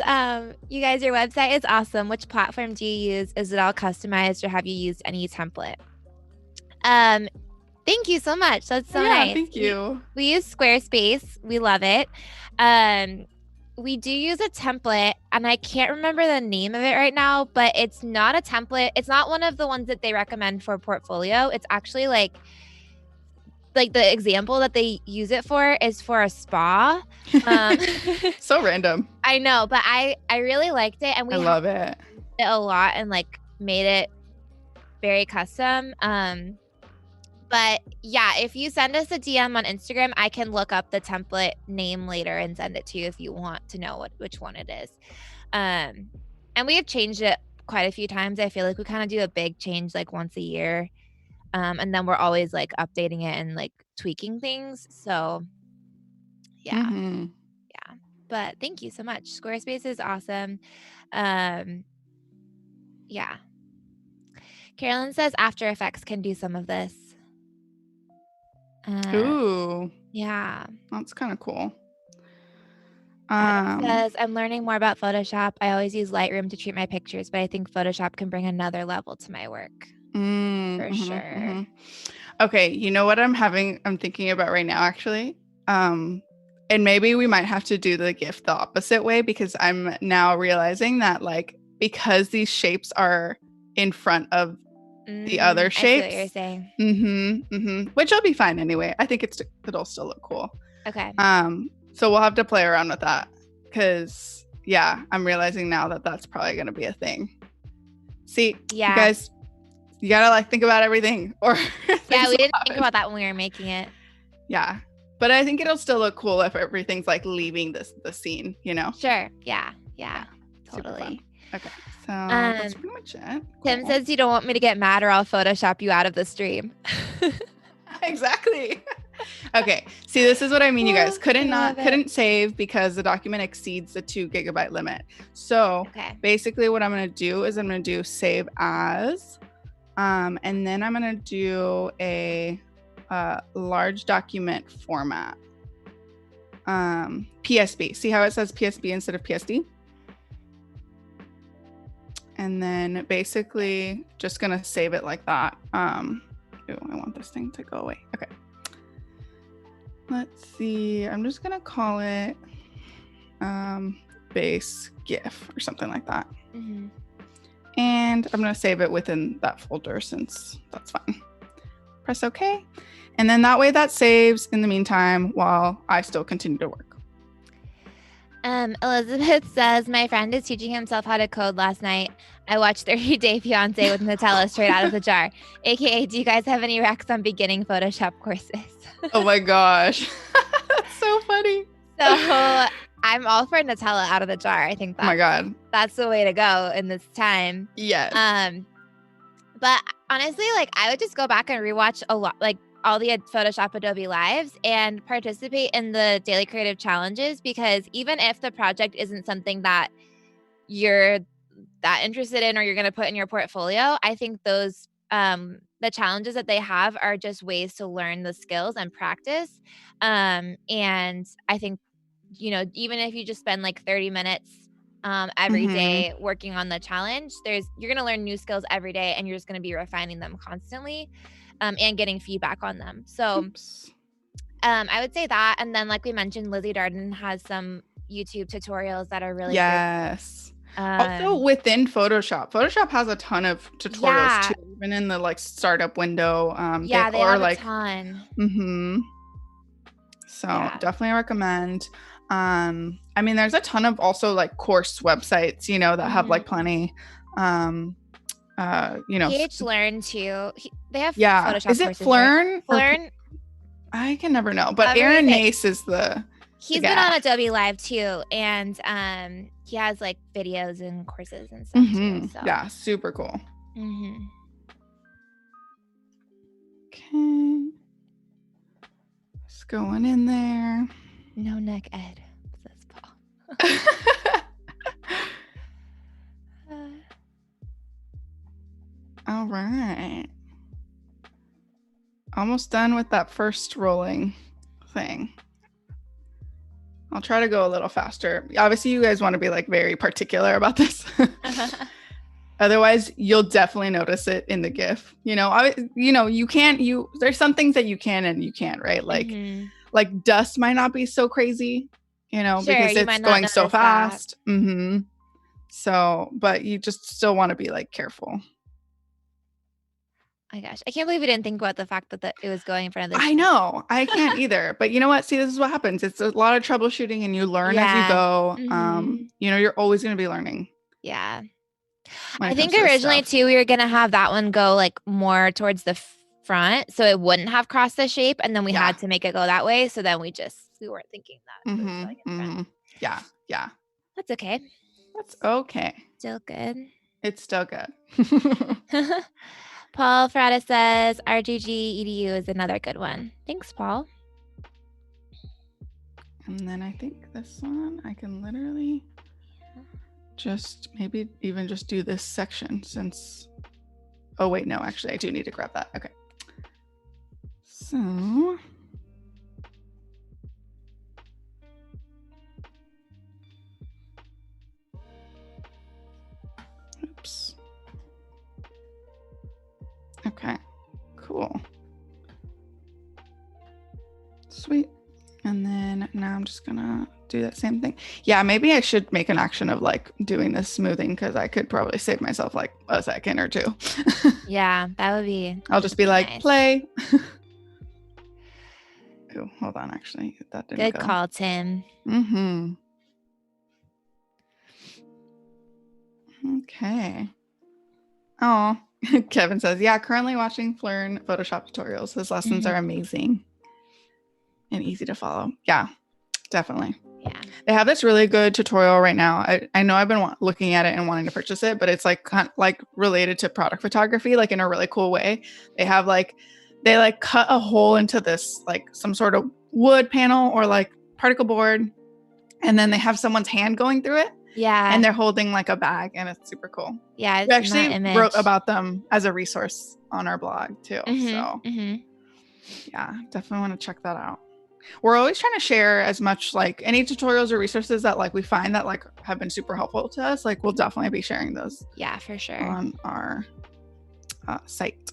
you guys, your website is awesome. Which platform do you use? Is it all customized, or have you used any template? Thank you so much. That's so nice. Thank you. We use Squarespace. We love it. We do use a template, and I can't remember the name of it right now, but it's not a template. It's not one of the ones that they recommend for portfolio. It's actually like the example that they use it for is for a spa. So random. I know, but I really liked it, and I love it a lot, and like made it very custom. But yeah, if you send us a DM on Instagram, I can look up the template name later and send it to you if you want to know which one it is. And we have changed it quite a few times. I feel like we kind of do a big change like once a year. And then we're always like updating it and like tweaking things. So yeah. Yeah. But thank you so much. Squarespace is awesome. Yeah. Carolyn says After Effects can do some of this. Ooh. Yeah. That's kind of cool. Says, I'm learning more about Photoshop. I always use Lightroom to treat my pictures, but I think Photoshop can bring another level to my work. For sure. Okay. You know what I'm thinking about right now, actually? And maybe we might have to do the GIF the opposite way, because I'm now realizing that like, because these shapes are in front of the other shapes. I see what you're saying. Which will be fine anyway. I think it'll still look cool. Okay. So we'll have to play around with that, because yeah, I'm realizing now that that's probably going to be a thing. See, you guys, you gotta like think about everything. Or yeah, we didn't think about that when we were making it. Yeah, but I think it'll still look cool if everything's like leaving the scene, you know? Sure. Yeah. Totally. Okay. So that's pretty much it. Cool. Tim says you don't want me to get mad or I'll Photoshop you out of the stream. Exactly. Okay. See, this is what I mean, you guys. Couldn't save because the document exceeds the 2 GB limit. So basically what I'm going to do is I'm going to do save as, and then I'm going to do a large document format. PSB. See how it says PSB instead of PSD? And then basically just gonna save it like that. I want this thing to go away. Okay. Let's see. I'm just gonna call it base GIF or something like that. And I'm gonna save it within that folder since that's fine. Press OK. And then that way that saves in the meantime while I still continue to work. Elizabeth says, my friend is teaching himself how to code last night. I watched 30 Day Fiancé with Nutella straight out of the jar. AKA, do you guys have any recs on beginning Photoshop courses? Oh my gosh. That's so funny. So I'm all for Nutella out of the jar. I think oh my God. That's the way to go in this time. Yes. But honestly, like I would just go back and rewatch a lot, like all the Photoshop Adobe Lives and participate in the daily creative challenges, because even if the project isn't something that you're that interested in or you're going to put in your portfolio, I think those the challenges that they have are just ways to learn the skills and practice. And I think, you know, even if you just spend like 30 minutes every day working on the challenge, you're going to learn new skills every day, and you're just going to be refining them constantly and getting feedback on them. So I would say that. And then, like we mentioned, Lizzie Darden has some YouTube tutorials that are really great. Also within Photoshop has a ton of tutorials too, even in the like startup window. They have a ton. So definitely recommend. I mean, there's a ton of also like course websites, you know, that have like plenty. You know, PH Learn too. They have Photoshop is it courses, Flern? Right? Flern? I can never know, but Aaron Nace is he's been on Adobe Live too, and he has like videos and courses and stuff too. So. Yeah, super cool. Okay. Just going in there. No neck Ed, says Paul. All right. Almost done with that first rolling thing. I'll try to go a little faster. Obviously, you guys want to be like very particular about this. Otherwise, you'll definitely notice it in the GIF. You know, there's some things that you can and you can't, right? Like dust might not be so crazy, you know, because it's going so fast. So, but you just still want to be like careful. Oh my gosh, I can't believe we didn't think about the fact that it was going in front of the I know. I can't either. But you know what? See, this is what happens. It's a lot of troubleshooting, and you learn as you go. You know, you're always going to be learning. Yeah. I think originally too, we were going to have that one go like more towards the front, so it wouldn't have crossed the shape, and then we had to make it go that way. So then we weren't thinking that. Yeah. That's okay. Still good. It's still good. Paul Ferrata says RGG EDU is another good one. Thanks, Paul. And then I think this one, I can literally just maybe even just do this section since, oh wait, no, actually I do need to grab that. Okay. So. Oops. Okay, cool. Sweet. And then now I'm just gonna do that same thing. Yeah, maybe I should make an action of like doing this smoothing, because I could probably save myself like a second or two. Yeah, that would be. I'll just be like, nice. Play. Oh, hold on. Actually, that didn't go. Good call, Tim. Okay. Oh, Kevin says, yeah, currently watching Flern Photoshop tutorials. His lessons are amazing and easy to follow. Yeah, definitely. Yeah. They have this really good tutorial right now. I know I've been looking at it and wanting to purchase it, but it's like kind of like related to product photography, like in a really cool way. They have they cut a hole into this, like some sort of wood panel or like particle board. And then they have someone's hand going through it. Yeah. And they're holding like a bag, and it's super cool. Yeah. We actually wrote about them as a resource on our blog too. So yeah, definitely want to check that out. We're always trying to share as much like any tutorials or resources that like we find that like have been super helpful to us. Like we'll definitely be sharing those. Yeah, for sure. On our site.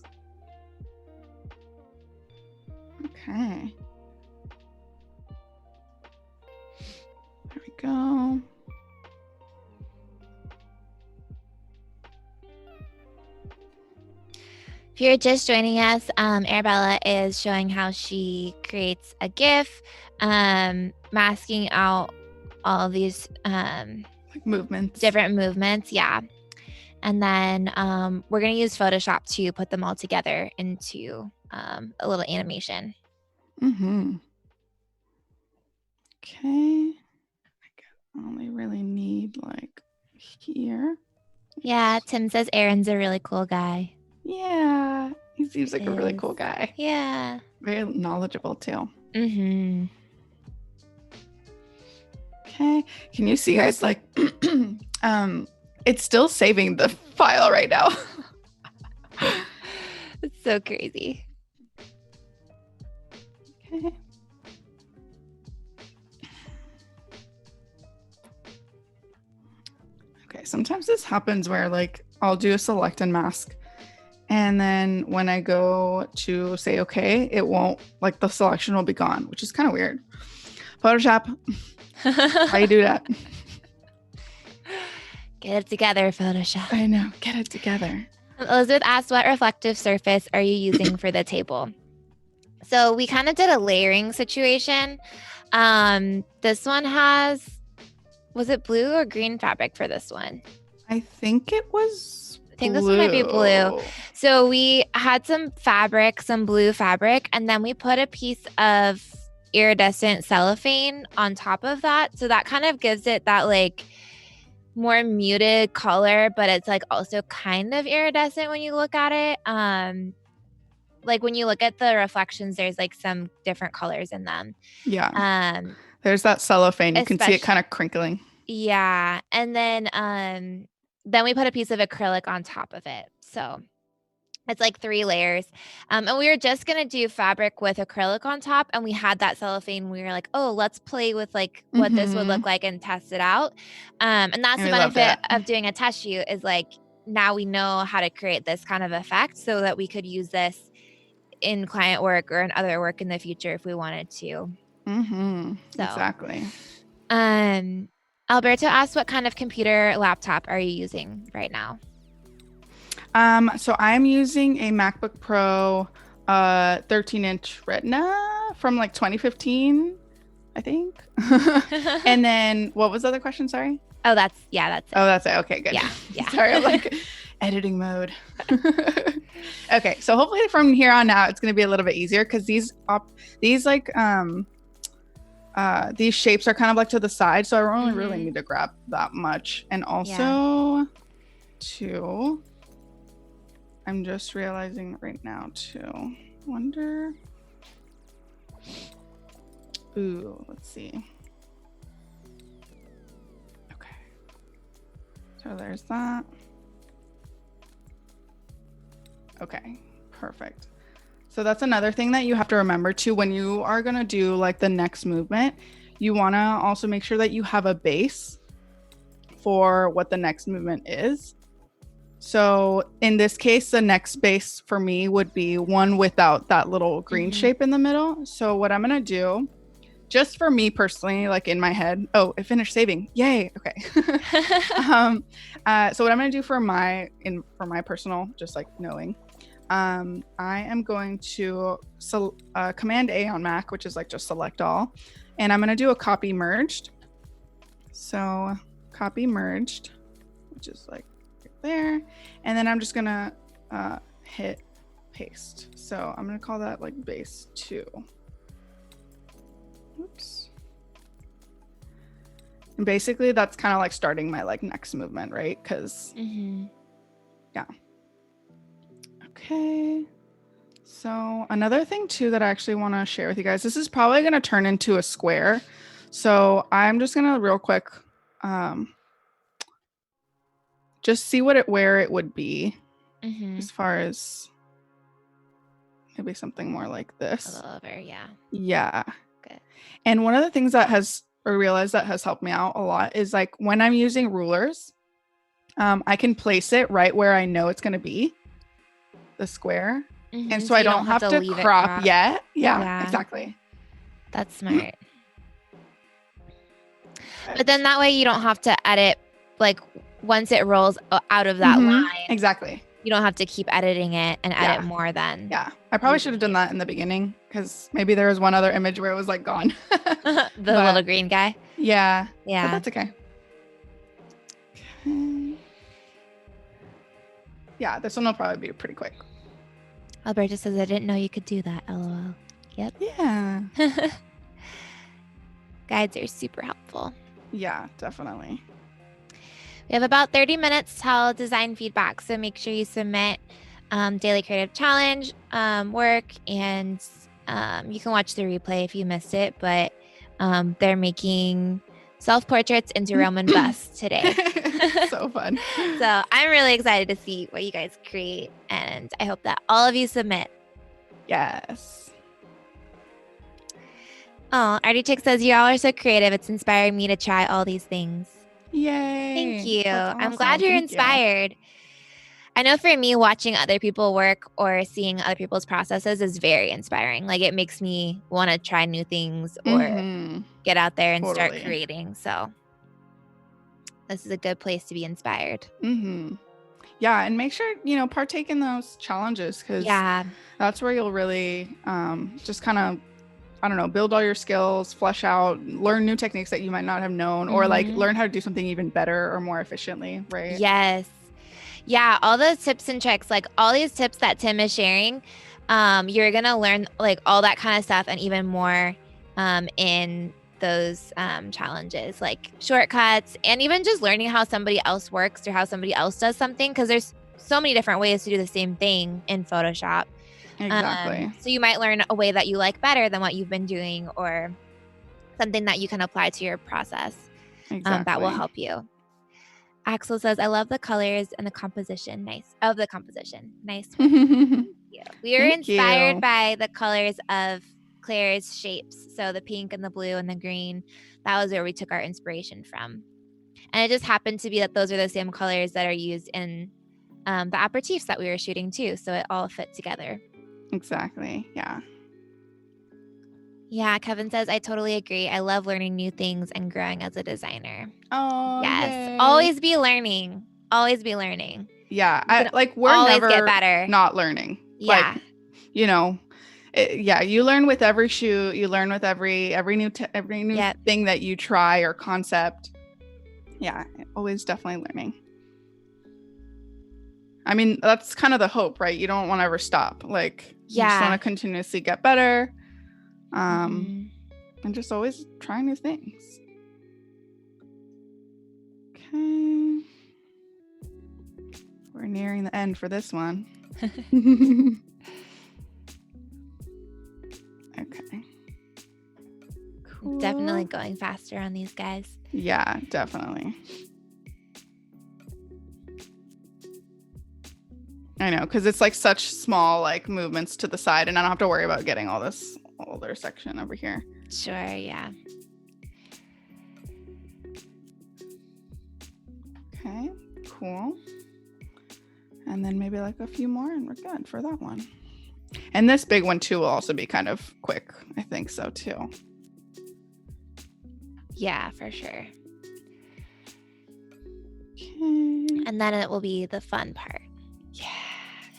Okay. There we go. If you're just joining us, Arabela is showing how she creates a GIF, masking out all of these like movements, different movements. Yeah. And then we're going to use Photoshop to put them all together into a little animation. Mm-hmm. Okay. I only really need like here. Yeah, Tim says Aaron's a really cool guy. Yeah, he seems like a really cool guy. Yeah. Very knowledgeable too. Mm-hmm. Okay. Can you see, guys, like it's still saving the file right now. It's so crazy. Okay. Okay, sometimes this happens where like I'll do a select and mask, and then when I go to say okay, it won't, like the selection will be gone, which is kind of weird. Photoshop, how you do that? Get it together, Photoshop. I know, get it together. Elizabeth asked, what reflective surface are you using for the table? So we kind of did a layering situation. This one has, was it blue or green fabric for this one? I think it was blue. I think this one might be blue. So we had some fabric, some blue fabric, and then we put a piece of iridescent cellophane on top of that. So that kind of gives it that like more muted color, but it's like also kind of iridescent when you look at it. Like when you look at the reflections, there's like some different colors in them. Yeah. There's that cellophane. You can see it kind of crinkling. Yeah. And then we put a piece of acrylic on top of it. So it's like 3 layers. And we were just going to do fabric with acrylic on top. And we had that cellophane. We were like, oh, let's play with like what this would look like and test it out. And that's the benefit of doing a test shoot is like, now we know how to create this kind of effect so that we could use this in client work or in other work in the future if we wanted to. Mm-hmm. So, exactly. Alberto asked, what kind of computer laptop are you using right now? So I'm using a MacBook Pro 13-inch Retina from like 2015, I think. And then what was the other question? Sorry. Oh, that's it. Oh, that's it. Okay, good. Yeah. Sorry, I'm like editing mode. Okay, so hopefully from here on out, it's going to be a little bit easier because these shapes are kind of like to the side, so I only really need to grab that much. And also, too, I'm just realizing right now too. Wonder. Ooh, let's see. Okay. So there's that. Okay, perfect. So that's another thing that you have to remember too when you are going to do like the next movement. You want to also make sure that you have a base for what the next movement is. So in this case, the next base for me would be one without that little green shape in the middle. So what I'm going to do, just for me personally, like in my head, oh, it finished saving. Yay. Okay. So what I'm going to do for my personal, just like knowing, I am going to Command A on Mac, which is like just select all. And I'm going to do a copy merged. So copy merged, which is like there, and then I'm just gonna hit paste. So I'm gonna call that like base 2. Oops. And basically that's kind of like starting my like next movement, right? Because yeah. Okay, so another thing too that I actually want to share with you guys, this is probably going to turn into a square, so I'm just gonna real quick just see where it would be as far as maybe something more like this. A little over, yeah. Yeah. Good. And one of the things that I realized that has helped me out a lot is like when I'm using rulers, I can place it right where I know it's going to be, the square. And so I don't have to crop yet. Yeah, exactly. That's smart. But then that way you don't have to edit like once it rolls out of that line. Exactly. You don't have to keep editing it and edit more than. Yeah. I probably should have done that in the beginning because maybe there was one other image where it was like gone. The little green guy. Yeah. Yeah. But that's okay. Yeah, this one will probably be pretty quick. Alberta says, I didn't know you could do that. LOL. Yep. Yeah. Guides are super helpful. Yeah, definitely. We have about 30 minutes till design feedback. So make sure you submit Daily Creative Challenge work, and you can watch the replay if you missed it, but they're making self-portraits into Roman busts today. So fun. So I'm really excited to see what you guys create, and I hope that all of you submit. Yes. Oh, Artie Chick says, you all are so creative. It's inspiring me to try all these things. Yay. Thank you. Awesome. I'm glad you're inspired. I know for me, watching other people work or seeing other people's processes is very inspiring. Like, it makes me want to try new things or get out there and start creating. So this is a good place to be inspired. Yeah. And make sure, partake in those challenges, because that's where you'll really just kind of, I don't know, build all your skills, flesh out, learn new techniques that you might not have known, or like learn how to do something even better or more efficiently, right? Yes. Yeah, all those tips and tricks, like all these tips that Tim is sharing, you're going to learn like all that kind of stuff and even more in those challenges, like shortcuts, and even just learning how somebody else works or how somebody else does something, because there's so many different ways to do the same thing in Photoshop. Exactly. So you might learn a way that you like better than what you've been doing, or something that you can apply to your process that will help you. Axel says, I love the colors and the composition. Nice. Of the composition. Nice work. Thank you. We were inspired by the colors of Claire's shapes. So the pink and the blue and the green, that was where we took our inspiration from. And it just happened to be that those are the same colors that are used in the aperitifs that we were shooting too. So it all fit together. Exactly. Yeah. Yeah, Kevin says, I totally agree. I love learning new things and growing as a designer. Oh, yes. Yay. Always be learning. Always be learning. Yeah. We're always never get better. Not learning. Yeah. Like, you learn with every shoot. You learn with every new thing that you try or concept. Yeah. Always definitely learning. I mean, that's kind of the hope, right? You don't want to ever stop. Like, you just want to continuously get better. And just always try new things. Okay. We're nearing the end for this one. Okay. Cool. Definitely going faster on these guys. Yeah, definitely. I know, because it's like such small like movements to the side, and I don't have to worry about getting all this older section over here. Sure, yeah. Okay, cool. And then maybe like a few more and we're good for that one. And this big one too will also be kind of quick. I think so too. Yeah, for sure. Okay. And then it will be the fun part. Yeah,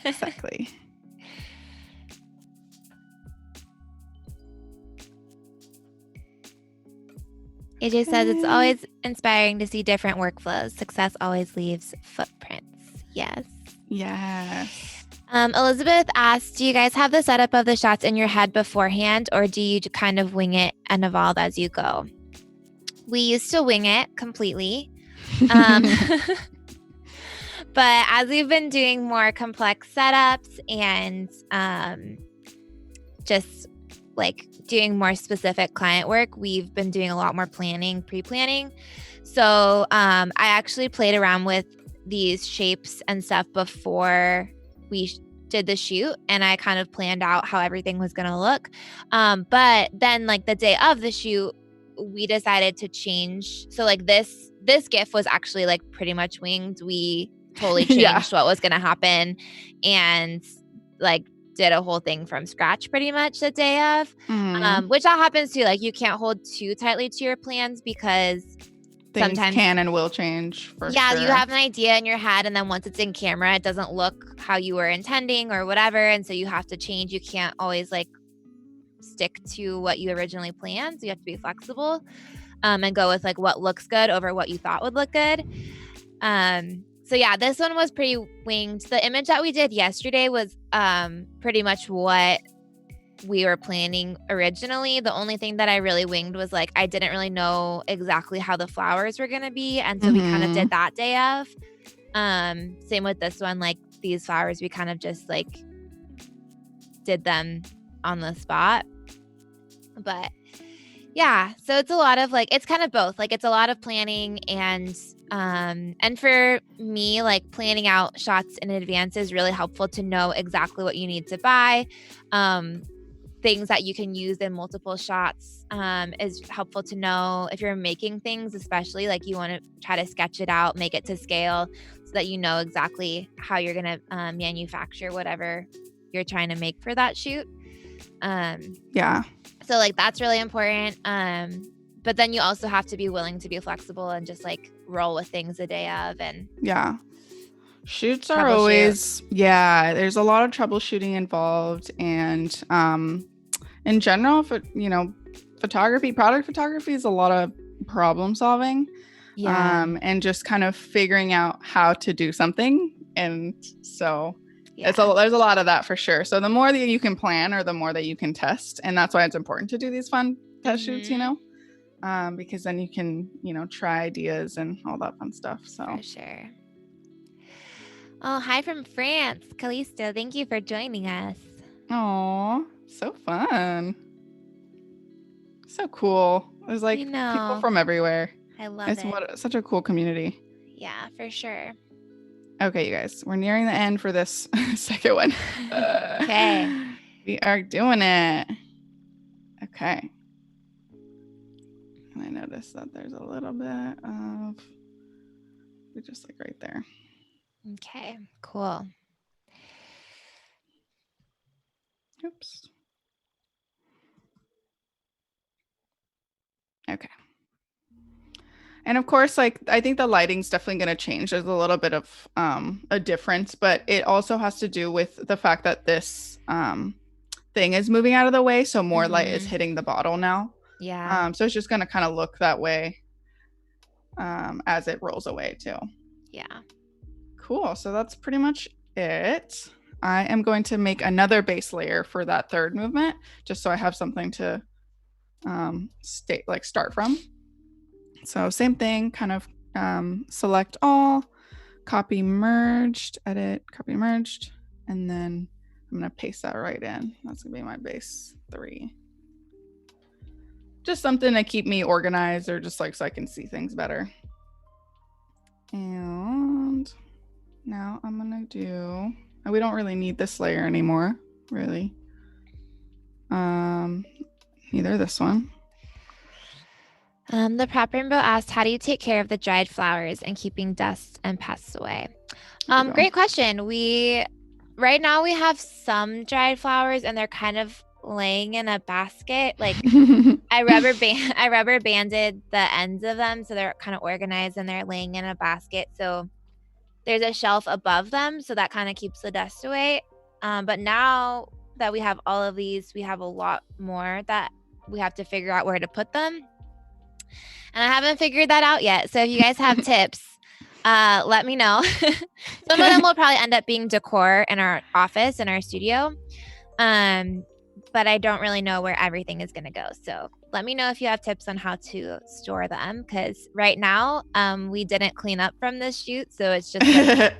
exactly. It just says it's always inspiring to see different workflows. Success always leaves footprints. Yes. Yes. Elizabeth asked, do you guys have the setup of the shots in your head beforehand, or do you kind of wing it and evolve as you go? We used to wing it completely. But as we've been doing more complex setups and just like doing more specific client work, we've been doing a lot more pre-planning. So I actually played around with these shapes and stuff before we did the shoot, and I kind of planned out how everything was going to look. But then like the day of the shoot, we decided to change. So like this GIF was actually like pretty much winged. We totally changed what was going to happen and like did a whole thing from scratch pretty much the day of, which all happens too. Like you can't hold too tightly to your plans because things can and will change for sure. You have an idea in your head, and then once it's in camera, it doesn't look how you were intending or whatever. And so you have to change. You can't always like stick to what you originally planned. So you have to be flexible. and go with like what looks good over what you thought would look good. So yeah, this one was pretty winged. The image that we did yesterday was pretty much what we were planning originally. The only thing that I really winged was like I didn't really know exactly how the flowers were gonna be, and so we kind of did that day of. Same with this one, like these flowers, we kind of just like did them on the spot. But yeah, so it's a lot of like, it's kind of both. Like it's a lot of planning and for me, like planning out shots in advance is really helpful to know exactly what you need to buy. Things that you can use in multiple shots is helpful to know if you're making things, especially like you want to try to sketch it out, make it to scale so that you know exactly how you're going to manufacture whatever you're trying to make for that shoot. Yeah. So like that's really important. But then you also have to be willing to be flexible and just like roll with things a day of. And yeah, shoots are always, there's a lot of troubleshooting involved. And in general, product photography is a lot of problem solving. And just kind of figuring out how to do something. And so there's a lot of that for sure. So the more that you can plan or the more that you can test. And that's why it's important to do these fun test shoots, because then you can, try ideas and all that fun stuff. So for sure. Oh, hi from France, Callisto. Thank you for joining us. Oh, so fun. So cool. There's like people from everywhere. I love it. Such a cool community. Yeah, for sure. Okay, you guys, we're nearing the end for this second one. Okay. We are doing it. Okay. And I noticed that there's a little bit of, just like right there. Okay, cool. Oops. Okay. And of course, like I think the lighting's definitely going to change. There's a little bit of a difference, but it also has to do with the fact that this thing is moving out of the way, so more light is hitting the bottle now. Yeah. So it's just going to kind of look that way as it rolls away too. Yeah. Cool. So that's pretty much it. I am going to make another base layer for that third movement, just so I have something to start from. So same thing, kind of select all, copy merged, edit, copy merged, and then I'm going to paste that right in. That's going to be my base 3. Just something to keep me organized, or just like so I can see things better. And now I'm going to do, we don't really need this layer anymore, really. Neither this one. The Prop Rainbow asked, how do you take care of the dried flowers and keeping dust and pests away? Great question. Right now we have some dried flowers and they're kind of laying in a basket. Like I rubber banded the ends of them so they're kind of organized and they're laying in a basket. So there's a shelf above them, so that kind of keeps the dust away. But now that we have all of these, we have a lot more that we have to figure out where to put them. And I haven't figured that out yet. So if you guys have tips, let me know. Some of them will probably end up being decor in our office, in our studio. But I don't really know where everything is going to go. So let me know if you have tips on how to store them. Because right now, we didn't clean up from this shoot. So it's just like,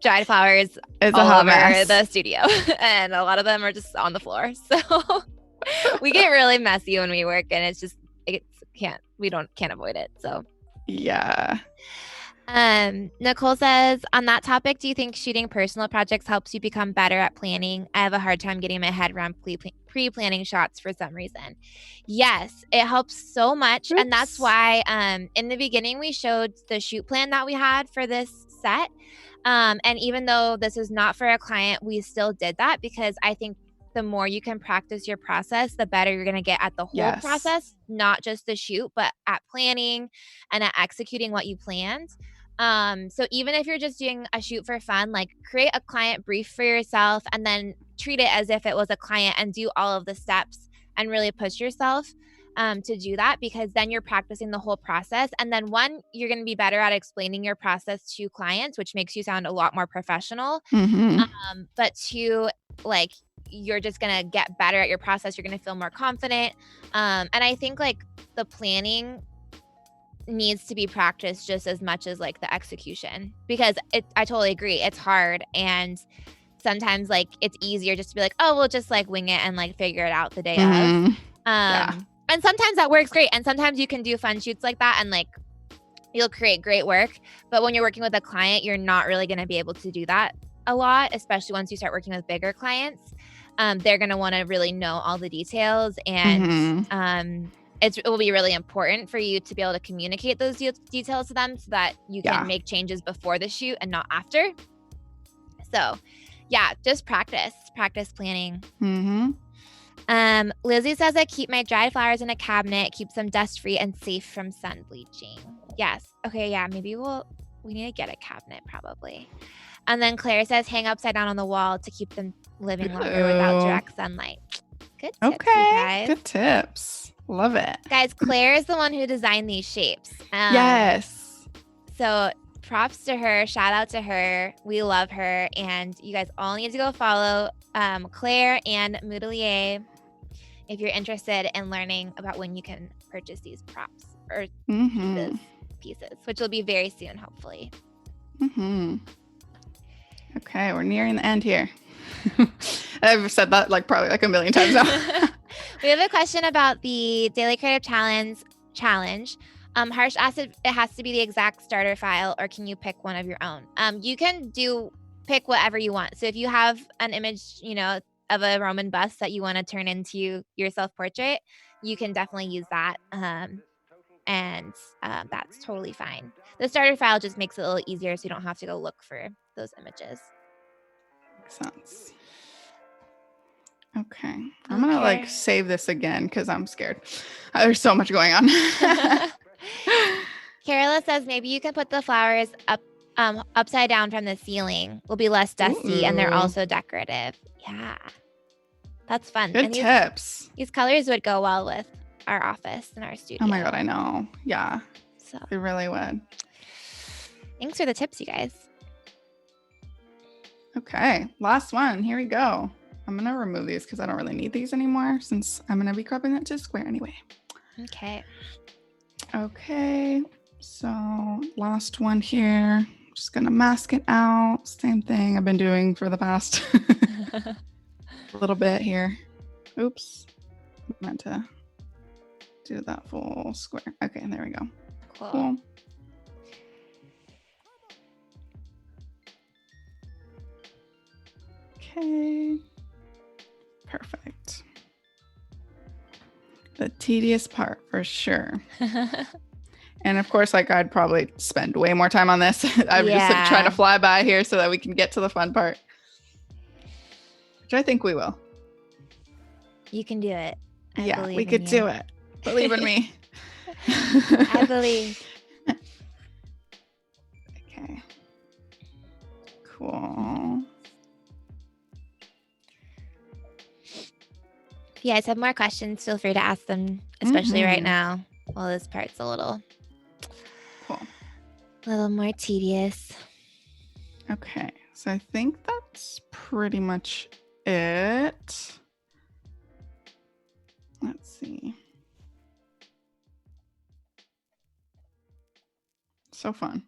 dried flowers all over the studio. And a lot of them are just on the floor. So we get really messy when we work, and we can't avoid it. So yeah. Nicole says, on that topic, do you think shooting personal projects helps you become better at planning? I have a hard time getting my head around pre-planning shots for some reason. Yes, it helps so much. Oops. And that's why in the beginning we showed the shoot plan that we had for this set. And even though this is not for a client, we still did that because I think the more you can practice your process, the better you're going to get at the whole process, not just the shoot, but at planning and at executing what you planned. So even if you're just doing a shoot for fun, like create a client brief for yourself and then treat it as if it was a client and do all of the steps and really push yourself. to do that, because then you're practicing the whole process. And then one, you're going to be better at explaining your process to clients, which makes you sound a lot more professional. But two, like, you're just going to get better at your process. You're going to feel more confident. And I think like the planning needs to be practiced just as much as like the execution, because I totally agree. It's hard. And sometimes like it's easier just to be like, oh, we'll just like wing it and like figure it out the day of. And sometimes that works great. And sometimes you can do fun shoots like that and like you'll create great work. But when you're working with a client, you're not really going to be able to do that a lot, especially once you start working with bigger clients. They're going to want to really know all the details, and it will be really important for you to be able to communicate those details to them so that you can make changes before the shoot and not after. So yeah, just practice planning. Lizzie says, I keep my dried flowers in a cabinet, keeps them dust free and safe from sun bleaching. Yes. Okay. Yeah. Maybe we need to get a cabinet probably. And then Claire says, hang upside down on the wall to keep them living longer without direct sunlight. Good tips, you guys. Good tips. Love it. Guys, Claire is the one who designed these shapes. Yes. So props to her. Shout out to her. We love her. And you guys all need to go follow Claire and Moodelier if you're interested in learning about when you can purchase these props or pieces, which will be very soon, hopefully. Okay, we're nearing the end here. I've said that like probably like a million times now. We have a question about the Daily Creative Challenge. Harsh asked if it has to be the exact starter file, or can you pick one of your own? You can pick whatever you want. So if you have an image, of a Roman bust that you want to turn into your self-portrait, you can definitely use that. And that's totally fine. The starter file just makes it a little easier so you don't have to go look for those images. Makes sense. Okay. I'm going to like save this again because I'm scared. There's so much going on. Carola says maybe you can put the flowers upside down from the ceiling. Will be less dusty and they're also decorative. Yeah. That's fun. Good tips. These colors would go well with our office and our studio. Oh my God, I know. Yeah. So they really would. Thanks for the tips, you guys. Okay. Last one. Here we go. I'm going to remove these because I don't really need these anymore since I'm going to be cropping it to square anyway. Okay. So last one here. Just going to mask it out. Same thing I've been doing for the past little bit here. Oops. I meant to do that full square. Okay, there we go. Cool. Okay. Perfect. The tedious part for sure. And of course, like I'd probably spend way more time on this. I'm just trying to fly by here so that we can get to the fun part. Which I think we will. You can do it. We could do it. Believe in me. I believe. Okay. Cool. If you guys have more questions, feel free to ask them, especially right now. Well, this part's a little more tedious. Okay. So I think that's pretty much it. Let's see. So fun.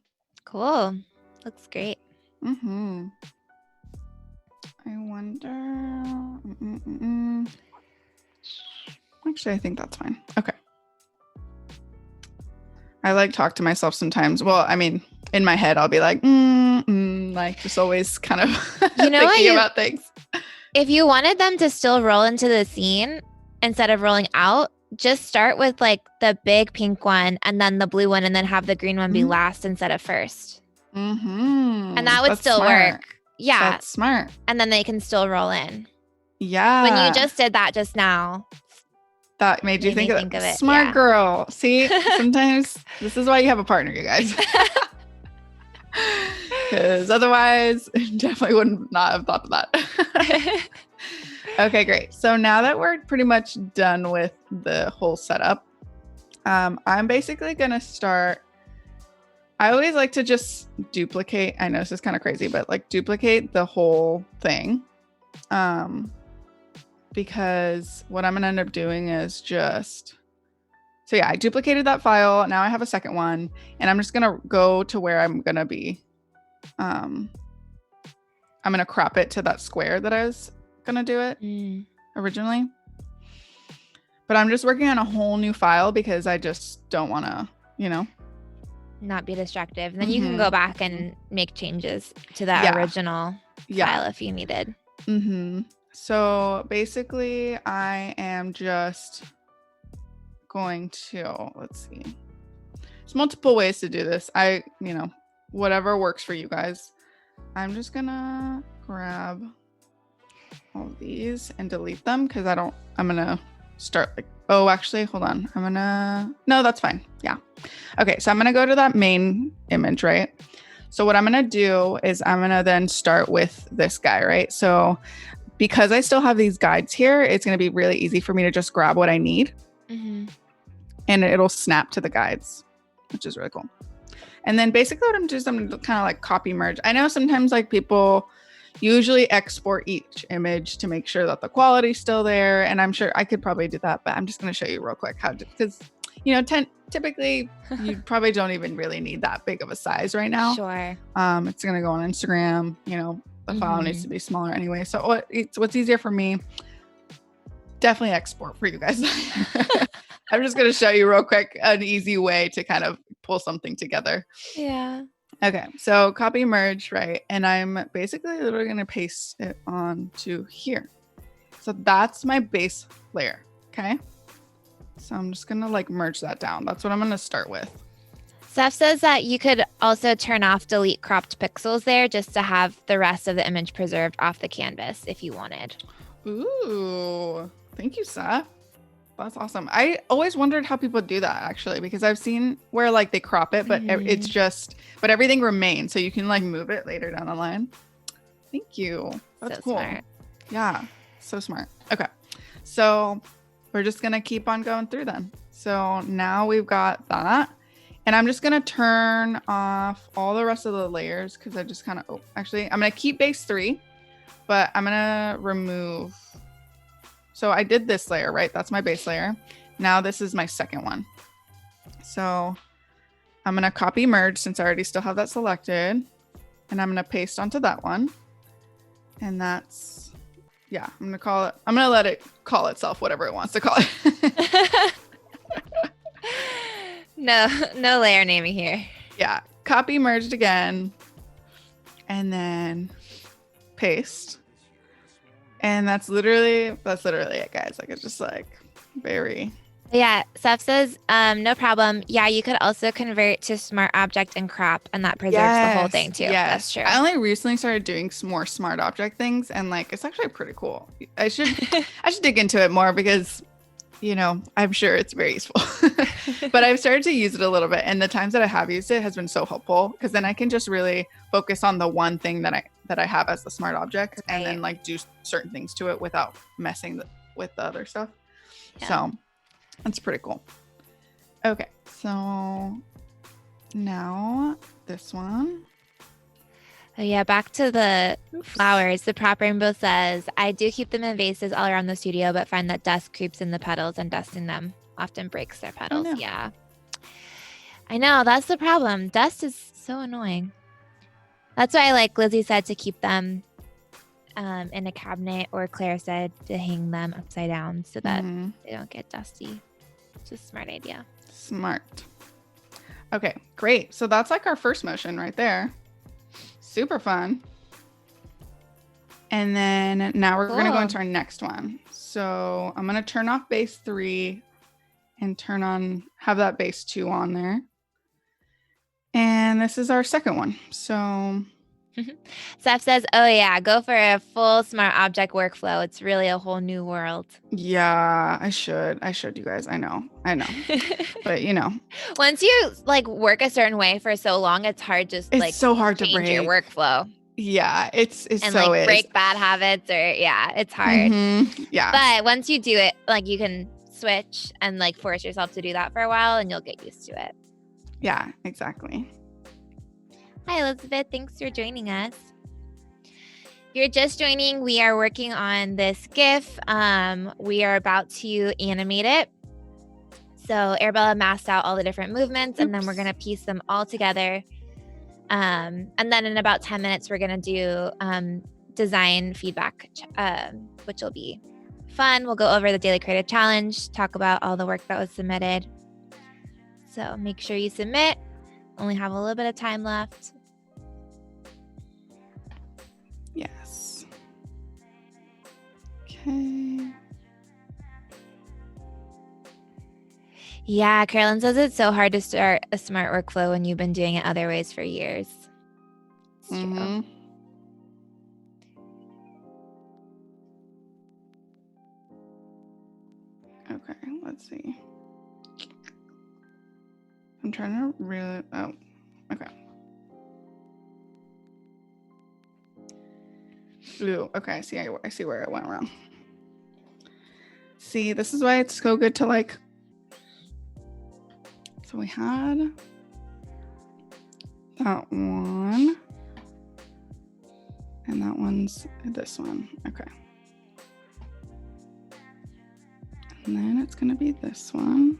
Cool. Looks great. I wonder. Actually, I think that's fine. Okay. I like talk to myself sometimes. Well, I mean, in my head, I'll be like, like just always kind of thinking about things. If you wanted them to still roll into the scene instead of rolling out, just start with like the big pink one and then the blue one, and then have the green one be last instead of first. And that would still work. Yeah. That's smart. And then they can still roll in. Yeah. When you just did that just now. That made you think of it. Smart girl. See, sometimes this is why you have a partner, you guys. Because otherwise, definitely would not have thought of that. Okay, great. So now that we're pretty much done with the whole setup, I'm basically going to start. I always like to just duplicate. I know this is kind of crazy, but like duplicate the whole thing. Because what I'm going to end up doing is just, so yeah, I duplicated that file. Now I have a second one, and I'm just going to go to where I'm going to be. I'm going to crop it to that square that I was going to do it originally. But I'm just working on a whole new file because I just don't want to, not be distractive. And then you can go back and make changes to that original file if you needed. So basically I am just going to, let's see. There's multiple ways to do this. Whatever works for you guys. I'm just gonna grab all of these and delete them because I'm gonna start like, oh, actually, hold on. No, that's fine. Yeah. Okay. So I'm going to go to that main image, right? So what I'm going to do is I'm going to then start with this guy, right? So because I still have these guides here, it's going to be really easy for me to just grab what I need and it'll snap to the guides, which is really cool. And then basically what I'm doing is I'm kind of like copy merge. I know sometimes like people usually export each image to make sure that the quality's still there. And I'm sure I could probably do that, but I'm just going to show you real quick how to, because, typically you probably don't even really need that big of a size right now. Sure. It's going to go on Instagram, the file needs to be smaller anyway. So what's easier for me, definitely export for you guys. I'm just going to show you real quick an easy way to kind of pull something together. Yeah. Okay, so copy merge, right? And I'm basically literally going to paste it onto here. So that's my base layer, okay? So I'm just going to like merge that down. That's what I'm going to start with. Steph says that you could also turn off delete cropped pixels there just to have the rest of the image preserved off the canvas if you wanted. Ooh, thank you, Steph. That's awesome. I always wondered how people do that actually, because I've seen where like they crop it, but it's just, but everything remains. So you can like move it later down the line. Thank you. That's so cool. Smart. Yeah. So smart. Okay. So we're just going to keep on going through then. So now we've got that, and I'm just going to turn off all the rest of the layers. Cause I just kind of, actually I'm going to keep base 3, but I'm going to remove. So I did this layer, right? That's my base layer. Now this is my second one. So I'm going to copy merge since I already still have that selected. And I'm going to paste onto that one. And that's, I'm going to let it call itself whatever it wants to call it. No layer naming here. Yeah. Copy merged again. And then paste. And that's literally it, guys. Like, it's just like very. Yeah. Steph says, no problem. Yeah. You could also convert to smart object and crop, and that preserves the whole thing too. Yes. That's true. I only recently started doing some more smart object things, and like, it's actually pretty cool. I should dig into it more because, I'm sure it's very useful, but I've started to use it a little bit. And the times that I have used it has been so helpful because then I can just really focus on the one thing that I have as the smart object, right, and then like do certain things to it without messing with the other stuff. Yeah. So that's pretty cool. Okay. So now this one. Oh yeah, back to the flowers. The Prop Rainbow says, I do keep them in vases all around the studio, but find that dust creeps in the petals, and dusting them often breaks their petals. Yeah. I know, that's the problem. Dust is so annoying. That's why, like Lizzie said, to keep them in a cabinet, or Claire said to hang them upside down so that they don't get dusty. It's a smart idea. Smart. Okay, great. So that's like our first motion right there. Super fun. And then now we're going to go into our next one. So I'm going to turn off base 3 and have that base 2 on there. And this is our second one. So Steph says, oh yeah, go for a full smart object workflow. It's really a whole new world. Yeah, I should, you guys. I know. But once you like work a certain way for so long, it's hard to so hard to break your workflow. Yeah, it's and so like is. break bad habits, or it's hard. Yeah. But once you do it, like you can switch and like force yourself to do that for a while and you'll get used to it. Yeah, exactly. Hi, Elizabeth. Thanks for joining us. If you're just joining, we are working on this GIF. We are about to animate it. So Arabella masked out all the different movements, and then we're going to piece them all together. And then in about 10 minutes, we're going to do design feedback, which will be fun. We'll go over the Daily Creative Challenge, talk about all the work that was submitted. So make sure you submit. Only have a little bit of time left. Yes. Okay. Yeah, Carolyn says it's so hard to start a smart workflow when you've been doing it other ways for years. It's true. Okay, let's see. I'm trying to really, oh, okay. Ooh, okay, I see where it went wrong. See, this is why it's so good to like, so we had that one, and that one's this one, okay. And then it's gonna be this one.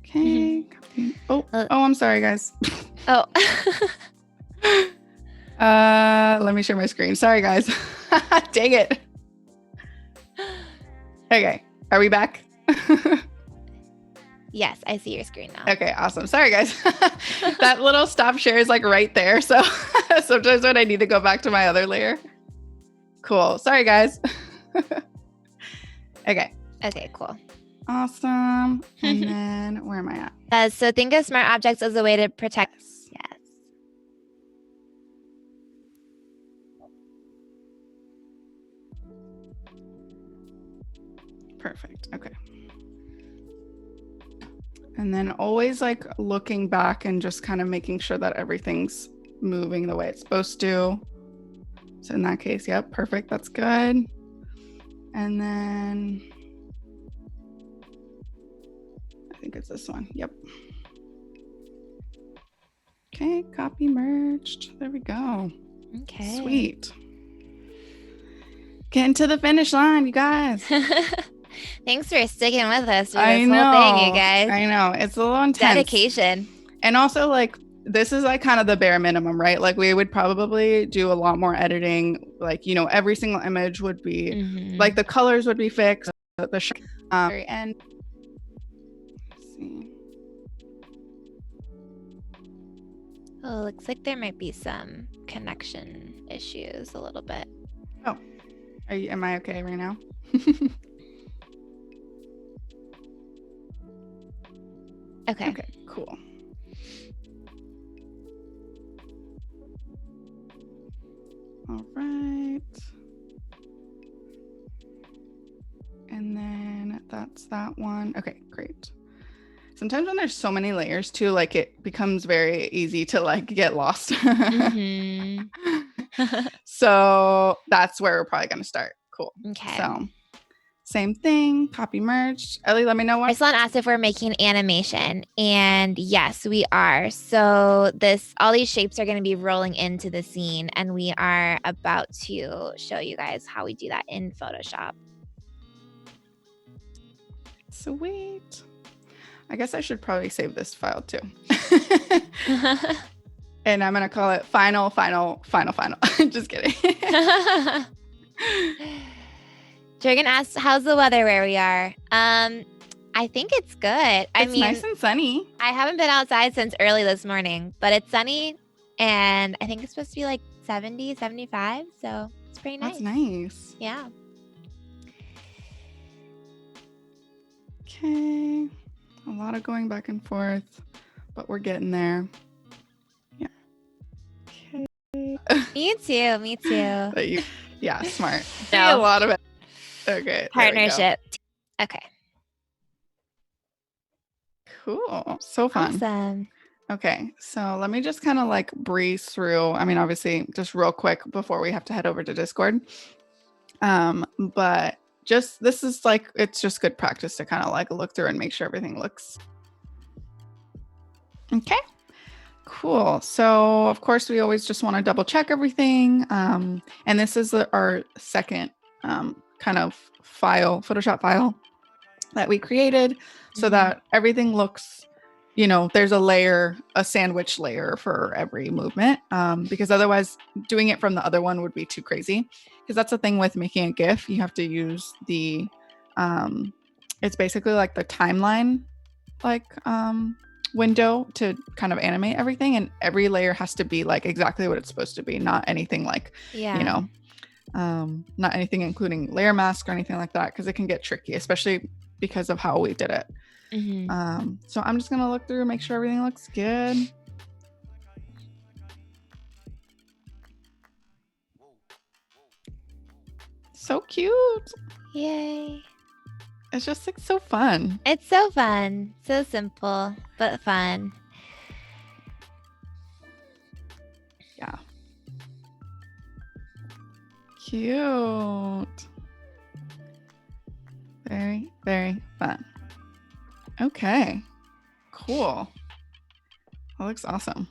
Okay. Oh, I'm sorry, guys. Oh. Let me share my screen. Sorry, guys. Dang it. Okay. Are we back? Yes, I see your screen now. Okay, awesome. Sorry, guys. That little stop share is like right there. So sometimes when I need to go back to my other layer. Cool. Sorry, guys. Okay. Okay, cool. Awesome. And then where am I at? So think of smart objects as a way to protect. Yes. Perfect. Okay. And then always like looking back and just kind of making sure that everything's moving the way it's supposed to. So in that case, yep, perfect. That's good. And then I think it's this one. Yep. Okay, copy merged. There we go. Okay. Sweet. Getting to the finish line, you guys. Thanks for sticking with us through this whole thing, you guys. I know. It's a little intense. Dedication. And also, like, this is like kind of the bare minimum, right? Like, we would probably do a lot more editing. Like, you know, every single image would be, like, the colors would be fixed. The very end. Let's see. Oh, looks like there might be some connection issues a little bit. Oh, am I okay right now? Okay. Okay, cool. All right. And then that's that one. Okay, great. Sometimes when there's so many layers too, like it becomes very easy to like get lost. So that's where we're probably going to start. Cool. Okay. So same thing, copy merged. Ellie, let me know what. Ruslan asked if we're making animation, and yes, we are. So all these shapes are going to be rolling into the scene, and we are about to show you guys how we do that in Photoshop. Sweet. I guess I should probably save this file too. And I'm going to call it final. Just kidding. Dragon asked, how's the weather where we are? I think it's good. It's nice and sunny. I haven't been outside since early this morning, but it's sunny, and I think it's supposed to be like 70, 75, so it's pretty nice. That's nice. Yeah. Okay. A lot of going back and forth, but we're getting there. Yeah. Okay. Me too. Yeah, smart. No. A lot of it. Okay. Partnership. Okay. Cool. So fun. Awesome. Okay, so let me just kind of like breeze through. I mean, obviously, just real quick before we have to head over to Discord. But just this is like, it's just good practice to kind of like look through and make sure everything looks okay. Cool. So of course we always just want to double check everything. And this is our second kind of file, Photoshop file that we created so that everything looks, you know, there's a layer, a sandwich layer for every movement. Because otherwise doing it from the other one would be too crazy. Because that's the thing with making a GIF. You have to use the, it's basically like the timeline, like, window to kind of animate everything, and every layer has to be like exactly what it's supposed to be, not anything like, you know, not anything including layer mask or anything like that, because it can get tricky, especially because of how we did it. So I'm just gonna look through and make sure everything looks good. So cute. Yay. It's just like so fun. It's so fun. So simple, but fun. Yeah. Cute. Very, very fun. Okay. Cool. That looks awesome.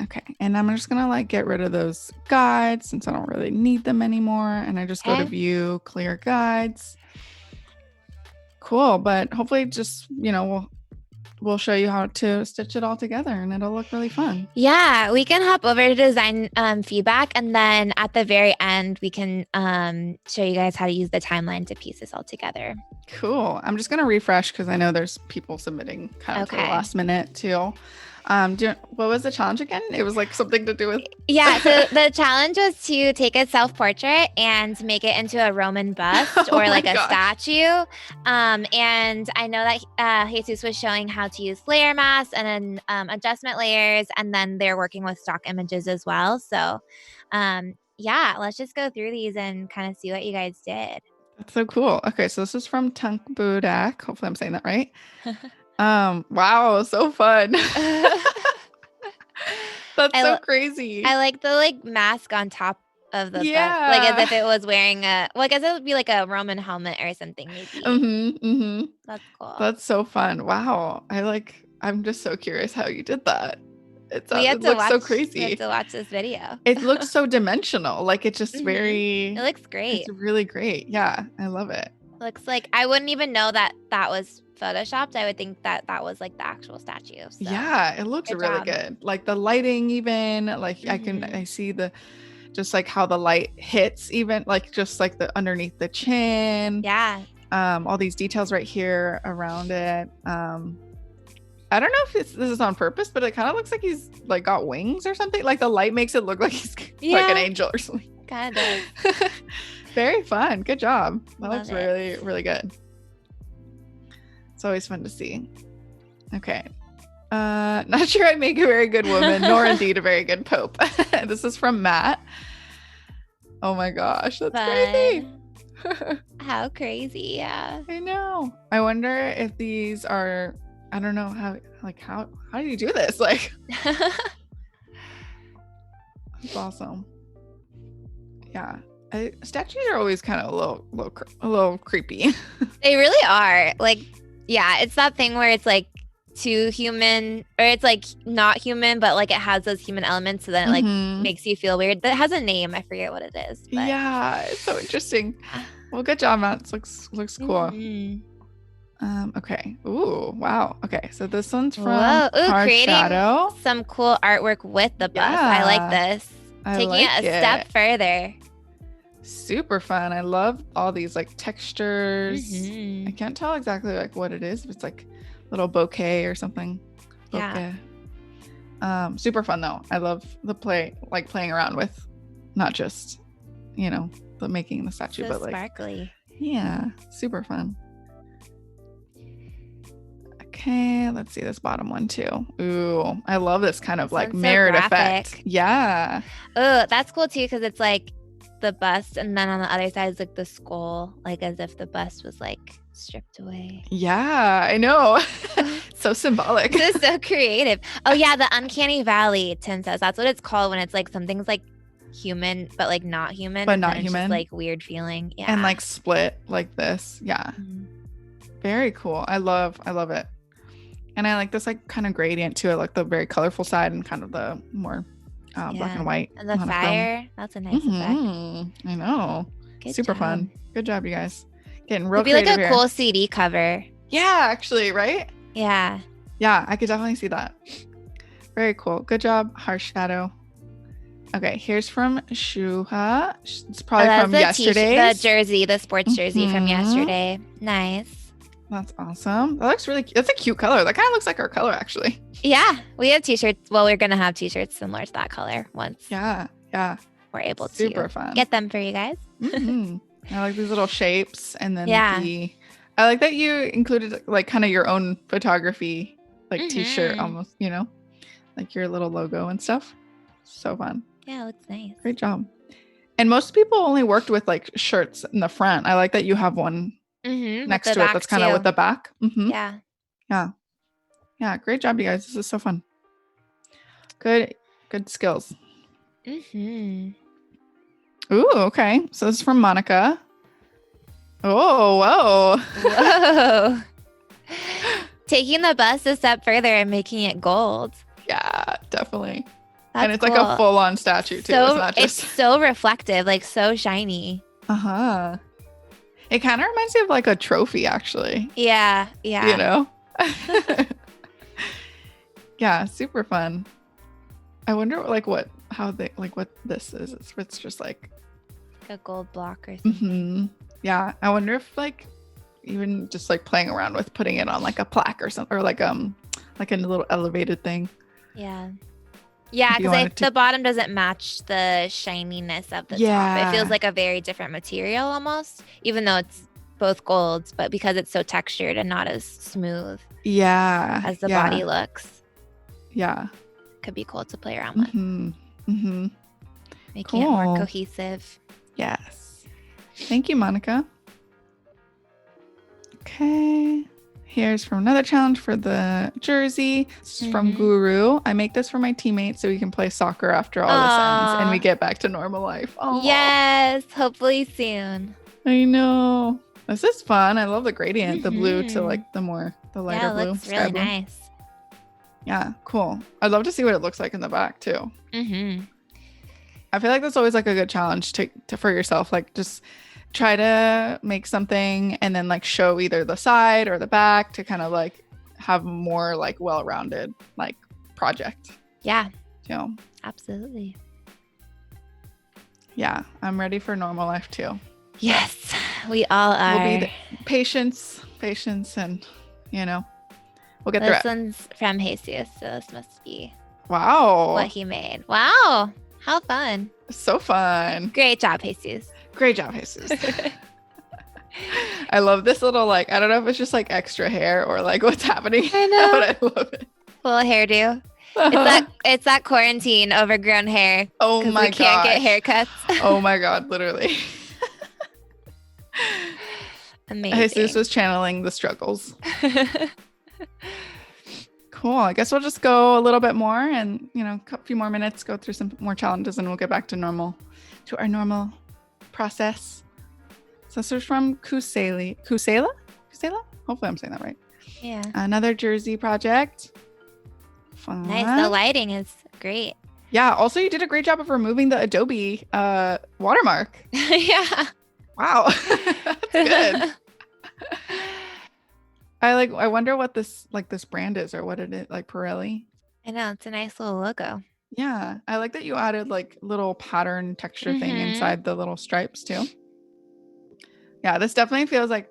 Okay. And I'm just going to like get rid of those guides since I don't really need them anymore. And I just go to view, clear guides. Cool. But hopefully just, you know, we'll show you how to stitch it all together and it'll look really fun. Yeah, we can hop over to design feedback, and then at the very end, we can show you guys how to use the timeline to piece this all together. Cool. I'm just going to refresh because I know there's people submitting kind of to the last minute too. What was the challenge again? It was like something to do with... Yeah, so the challenge was to take a self-portrait and make it into a Roman bust or like a statue. And I know that Jesus was showing how to use layer masks and then adjustment layers, and then they're working with stock images as well. So yeah, let's just go through these and kind of see what you guys did. That's so cool. Okay, so this is from Tunk Budak. Hopefully I'm saying that right. Wow, so fun. That's so crazy. I like the mask on top of the bust, like as if it was wearing I guess it would be like a Roman helmet or something maybe. That's cool. That's so fun. Wow. I'm just so curious how you did that. It looks so crazy. We have to watch this video. It looks so dimensional. Like it's just very... It looks great. It's really great. Yeah, I love it. Looks like I wouldn't even know that was photoshopped. I would think that was like the actual statue. So. Yeah, it looks really good. Like the lighting, even like I see just like how the light hits, even like just like the underneath the chin. Yeah. All these details right here around it. I don't know if this is on purpose, but it kind of looks like he's like got wings or something. Like the light makes it look like he's like an angel or something. Kind of. Very fun. Good job. That looks really, really good. It's always fun to see. Okay. Not sure I make a very good woman, nor indeed a very good pope. This is from Matt. Oh my gosh, that's crazy. How crazy, yeah. I know. I wonder if these are, I don't know how do you do this? Like, that's awesome. Yeah. Statues are always kind of a little creepy. They really are. Like, yeah, it's that thing where it's like too human, or it's like not human, but like it has those human elements, so then it like makes you feel weird. That has a name. I forget what it is. But... Yeah, it's so interesting. Well, good job, Matt. This looks cool. Okay. Ooh, wow. Okay, so this one's from Hard creating Shadow. Some cool artwork with the bust. I like this. Taking it a step further. Super fun. I love all these like textures. I can't tell exactly like what it is, if it's like little bouquet or something. Bouquet. Yeah. Super fun though. I love the playing around with not just, you know, the making the statue, but like sparkly. Yeah, super fun. Okay, let's see this bottom one too. Ooh, I love this kind of like mirrored effect. Yeah. Oh, that's cool too, because it's like the bust, and then on the other side is like the skull, like as if the bust was like stripped away. Yeah, I know. So symbolic. This is so creative. Oh yeah, the uncanny valley, Tim says. That's what it's called when it's like something's like human but like not human. But not it's human. Just like weird feeling. Yeah. And like split like this. Yeah. Very cool. I love it. And I like this like kind of gradient to it, like the very colorful side and kind of the more black and white. And the fire. That's a nice effect. I know. Good Super job. Fun. Good job, you guys. Getting real creative. It'd be like a here. cool CD cover. Yeah, actually, right? Yeah. Yeah, I could definitely see that. Very cool. Good job, Harsh Shadow. Okay, here's from Shuha. It's probably from yesterday. The jersey, the sports jersey from yesterday. Nice. That's awesome. That looks really cute. That's a cute color. That kind of looks like our color, actually. Yeah, we have t-shirts. Well, we're going to have t-shirts similar to that color once. Yeah. We're able to Super fun. Get them for you guys. I like these little shapes. And then I like that you included like kind of your own photography, like t-shirt almost, you know, like your little logo and stuff. So fun. Yeah, it looks nice. Great job. And most people only worked with like shirts in the front. I like that you have one next to it that's kind of with the back. Yeah, great job, you guys. This is so fun. Good skills. Ooh, okay. So this is from Monica. Oh, whoa. Taking the bust a step further and making it gold. Yeah, definitely. That's and it's like a full-on statue too. It's so reflective, like so shiny. It kind of reminds me of like a trophy, actually. Yeah. You know? Yeah, super fun. I wonder like what this is. It's just like a gold block or something. Yeah, I wonder if like even just like playing around with putting it on like a plaque or something, or like a little elevated thing. Yeah, because the bottom doesn't match the shininess of the top. It feels like a very different material almost, even though it's both golds, but because it's so textured and not as smooth as the body looks. Yeah. Could be cool to play around with. Making it more cohesive. Yes. Thank you, Monica. Okay. Here's from another challenge for the jersey. This is from Guru. I make this for my teammates so we can play soccer after all this ends and we get back to normal life. Aww. Yes, hopefully soon. I know. This is fun. I love the gradient, the blue to like the lighter blue. Yeah, it looks really nice. Yeah, cool. I'd love to see what it looks like in the back too. I feel like that's always like a good challenge to for yourself. Like just try to make something and then like show either the side or the back to kind of like have more like well-rounded like project. Yeah. You know? Absolutely. Yeah, I'm ready for normal life too. Yes, we all are. We'll be patience and you know, we'll get through it. This one's from Jesus, so this must be what he made. Wow, how fun. So fun. Great job, Jesus. Great job, Jesus. I love this little like, I don't know if it's just like extra hair or like what's happening. I know. But I love it. Little hairdo. It's that quarantine overgrown hair. Oh my god. We can't get haircuts. Oh my god, literally. Amazing. Jesus was channeling the struggles. Cool. I guess we'll just go a little bit more and, you know, a few more minutes, go through some more challenges and we'll get back to our normal process. So this is from Kusela? Hopefully I'm saying that right. Yeah. Another jersey project. Fun. Nice. The lighting is great. Yeah. Also, you did a great job of removing the Adobe watermark. Yeah. Wow. That's good. I wonder what this brand is or what it is, like Pirelli. I know, it's a nice little logo. Yeah. I like that you added like little pattern texture thing inside the little stripes too. Yeah, this definitely feels like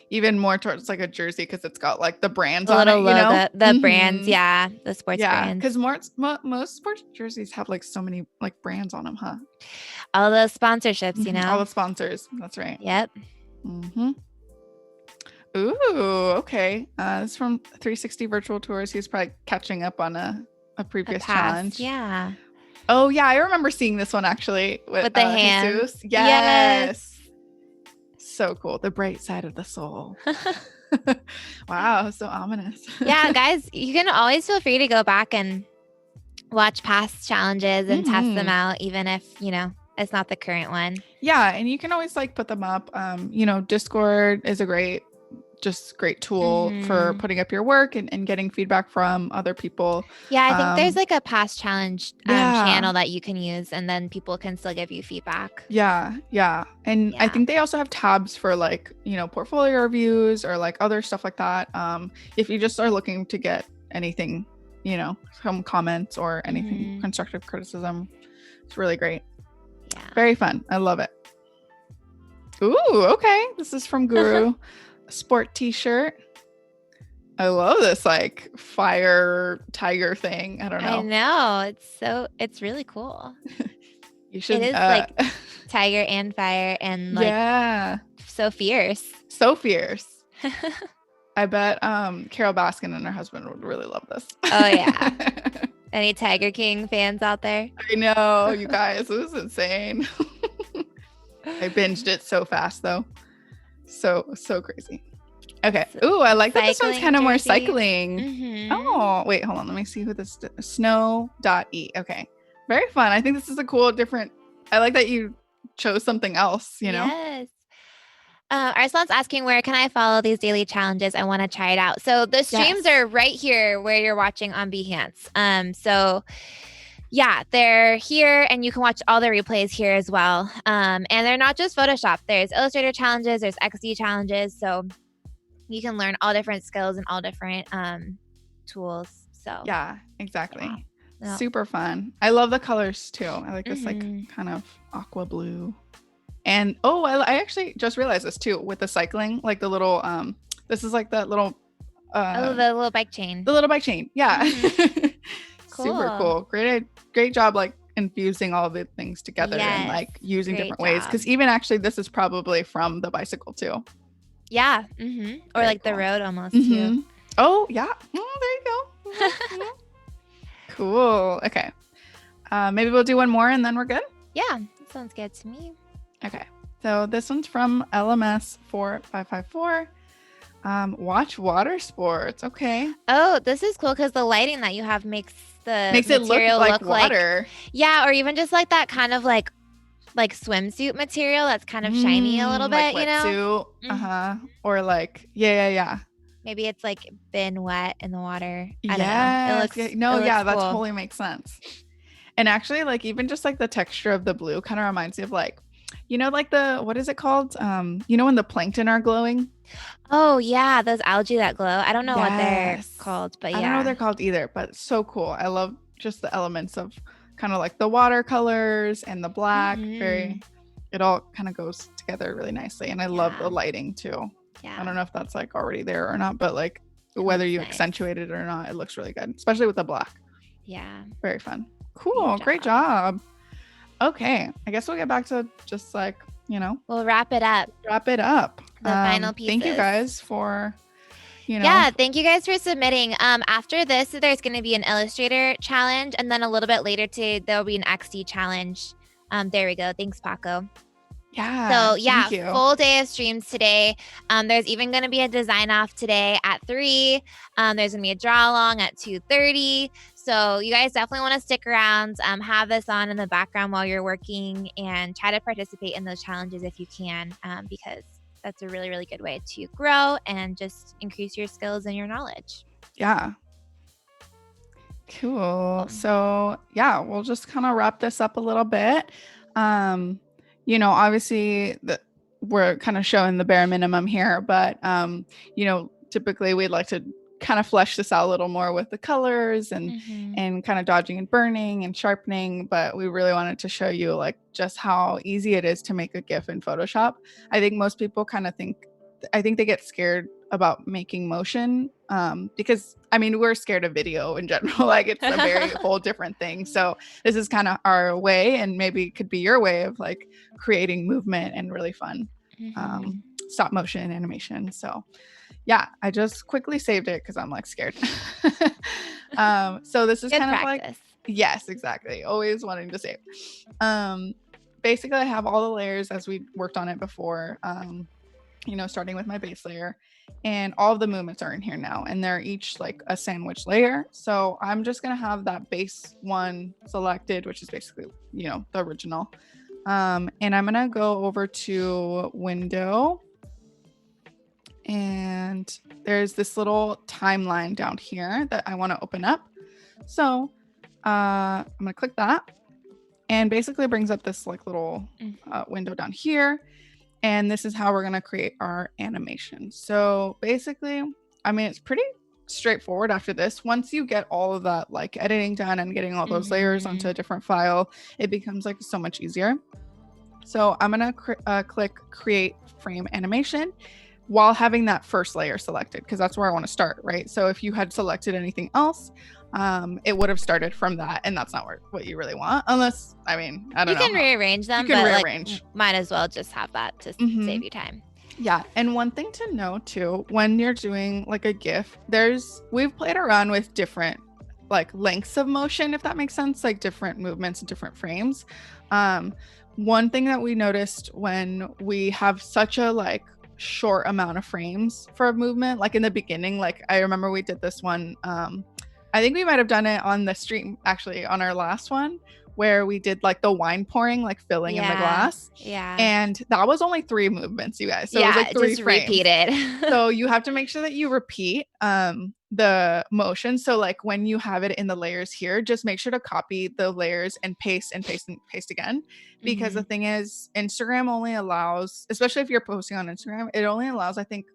even more towards like a jersey because it's got like the brands on it, you know? The brands, yeah. The sports brands. Because most sports jerseys have like so many like brands on them, huh? All the sponsorships, you know? All the sponsors. That's right. Yep. Ooh, okay. This is from 360 Virtual Tours. He's probably catching up on a previous challenge. Yeah. Oh yeah, I remember seeing this one actually with the hand. Jesus. Yes. So cool. The bright side of the soul. Wow, so ominous. Yeah, guys, you can always feel free to go back and watch past challenges and test them out, even if, it's not the current one. Yeah, and you can always like put them up. Discord is a great tool for putting up your work and getting feedback from other people. Yeah, I think there's like a past challenge channel that you can use, and then people can still give you feedback. Yeah. And I think they also have tabs for like, portfolio reviews or like other stuff like that. If you just are looking to get anything, some comments or anything, constructive criticism, it's really great. Yeah. Very fun. I love it. Ooh, okay. This is from Guru. Sport t-shirt. I love this like fire tiger thing. I don't know. I know. It's really cool. You should. It is like tiger and fire and like so fierce. So fierce. I bet Carol Baskin and her husband would really love this. Oh yeah. Any Tiger King fans out there? I know, you guys. It was insane. I binged it so fast though. So crazy. Okay. Ooh, I like that this one's kind of more cycling. Oh, wait, hold on. Let me see who this is. Snow.e. Okay. Very fun. I think this is a cool, different. I like that you chose something else, Yes. Arsalan's asking, where can I follow these daily challenges? I want to try it out. So the streams are right here where you're watching on Behance. So yeah, they're here and you can watch all the replays here as well. And they're not just Photoshop. There's Illustrator challenges, there's XD challenges. So you can learn all different skills and all different tools. So yeah, exactly. Yeah. Super fun. I love the colors too. I like this like kind of aqua blue. And I actually just realized this too with the cycling, like the little this is like that little the little bike chain. The little bike chain. Yeah. Cool. Super cool. Great job like infusing all the things together and like using different ways. Because even actually this is probably from the bicycle too. Yeah. Or like the road almost too. Oh yeah. Oh, there you go. Cool. Okay. Maybe we'll do one more and then we're good. Yeah, that sounds good to me. Okay. So this one's from LMS 4554. Watch water sports. Okay. Oh, this is cool because the lighting that you have makes it look like water. Yeah, or even just like that kind of like swimsuit material that's kind of shiny a little bit, like wetsuit. Or like yeah. Maybe it's like been wet in the water. I don't know. It looks cool. That totally makes sense. And actually, like even just like the texture of the blue kind of reminds me of like, like what is it called? When the plankton are glowing. Oh yeah, those algae that glow. I don't know what they're called, but I don't know what they're called either, but so cool. I love just the elements of kind of like the watercolors and the black. It all kind of goes together really nicely. And I love the lighting too. Yeah. I don't know if that's like already there or not, but like whether you accentuate it or not, it looks really good, especially with the black. Yeah. Very fun. Cool. Great job. Okay. I guess we'll get back to just like, we'll wrap it up. The final pieces. Thank you guys for, Yeah, thank you guys for submitting. After this, there's going to be an Illustrator challenge, and then a little bit later there'll be an XD challenge. There we go. Thanks, Paco. Yeah. So yeah, full day of streams today. There's even going to be a design off today at 3. There's going to be a draw along at 2:30. So you guys definitely want to stick around, have this on in the background while you're working, and try to participate in those challenges if you can, because that's a really, really good way to grow and just increase your skills and your knowledge. Yeah. Cool. So yeah, we'll just kind of wrap this up a little bit. Obviously we're kind of showing the bare minimum here, but typically we'd like to kind of flesh this out a little more with the colors and kind of dodging and burning and sharpening, but we really wanted to show you like just how easy it is to make a GIF in Photoshop. I think most people kind of they get scared about making motion because we're scared of video in general. Like it's a very whole different thing. So this is kind of our way, and maybe it could be your way of like creating movement and really fun stop motion animation. So Yeah, I just quickly saved it because I'm like scared. So this is Good kind practice. of like, yes, exactly. Always wanting to save. Basically I have all the layers as we worked on it before, starting with my base layer, and all of the movements are in here now, and they're each like a sandwich layer. So I'm just going to have that base one selected, which is basically, the original. And I'm going to go over to window, and there's this little timeline down here that I want to open up. So I'm going to click that, and basically it brings up this like little window down here. And this is how we're going to create our animation. So basically, I mean, it's pretty straightforward after this. Once you get all of that like editing done and getting all those layers onto a different file, it becomes like so much easier. So I'm going to click create frame animation while having that first layer selected, because that's where I want to start, right? So if you had selected anything else, it would have started from that, and that's not what you really want, unless, I mean, I don't know. You can rearrange them, but like, might as well just have that to save you time. Yeah, and one thing to know too, when you're doing like a GIF, we've played around with different like lengths of motion, if that makes sense, like different movements and different frames. One thing that we noticed when we have such a like short amount of frames for a movement, like in the beginning, like I remember we did this one, I think we might have done it on the stream actually on our last one, where we did like the wine pouring, like filling in the glass. Yeah. And that was only 3 movements, you guys. So it was like 3 just frames. Repeated. So you have to make sure that you repeat the motion. So like when you have it in the layers here, just make sure to copy the layers and paste and paste and paste again. Because the thing is, Instagram only allows, especially if you're posting on Instagram, it only allows, I think,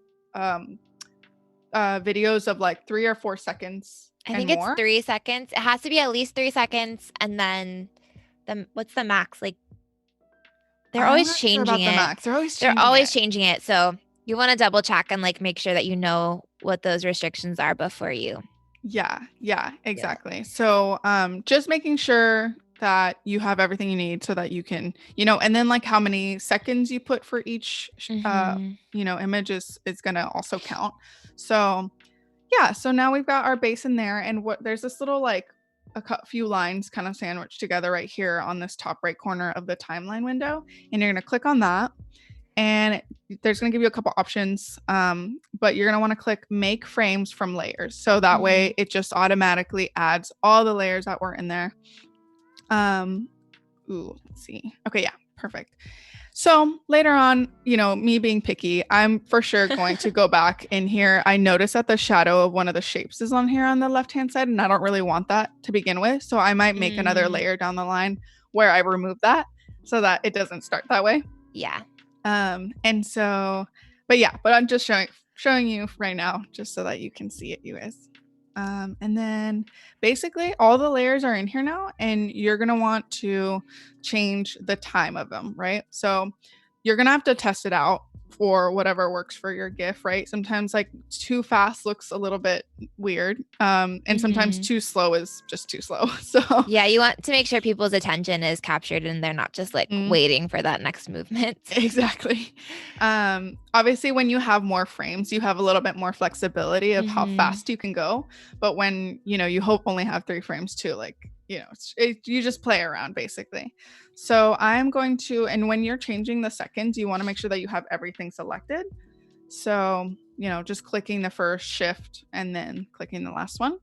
videos of like 3 or 4 seconds. I think it's 3 seconds. It has to be at least 3 seconds. And then what's the max? Like, they're always changing it. They're always changing it. So you want to double check and like make sure that you know what those restrictions are before you. Yeah, exactly. So just making sure that you have everything you need so that you can, and then like how many seconds you put for each image is going to also count. So yeah, so now we've got our base in there, and there's this little like a few lines kind of sandwiched together right here on this top right corner of the timeline window, and you're going to click on that, and there's going to give you a couple options, but you're going to want to click make frames from layers, so that way it just automatically adds all the layers that were in there. Let's see. Okay, yeah, perfect. So later on, me being picky, I'm for sure going to go back in here. I noticed that the shadow of one of the shapes is on here on the left-hand side, and I don't really want that to begin with. So I might make another layer down the line where I remove that so that it doesn't start that way. Yeah. And so, but I'm just showing you right now just so that you can see it, you guys. And then basically all the layers are in here now, and you're going to want to change the time of them, right? So you're going to have to test it out for whatever works for your GIF, right? Sometimes like too fast looks a little bit weird. And sometimes too slow is just too slow. So yeah, you want to make sure people's attention is captured and they're not just like waiting for that next movement. Exactly. Obviously when you have more frames, you have a little bit more flexibility of how fast you can go. But when, you hope only have 3 frames too, like, you just play around basically. So I'm going to, and when you're changing the seconds, you want to make sure that you have everything selected. So, just clicking the first shift and then clicking the last one.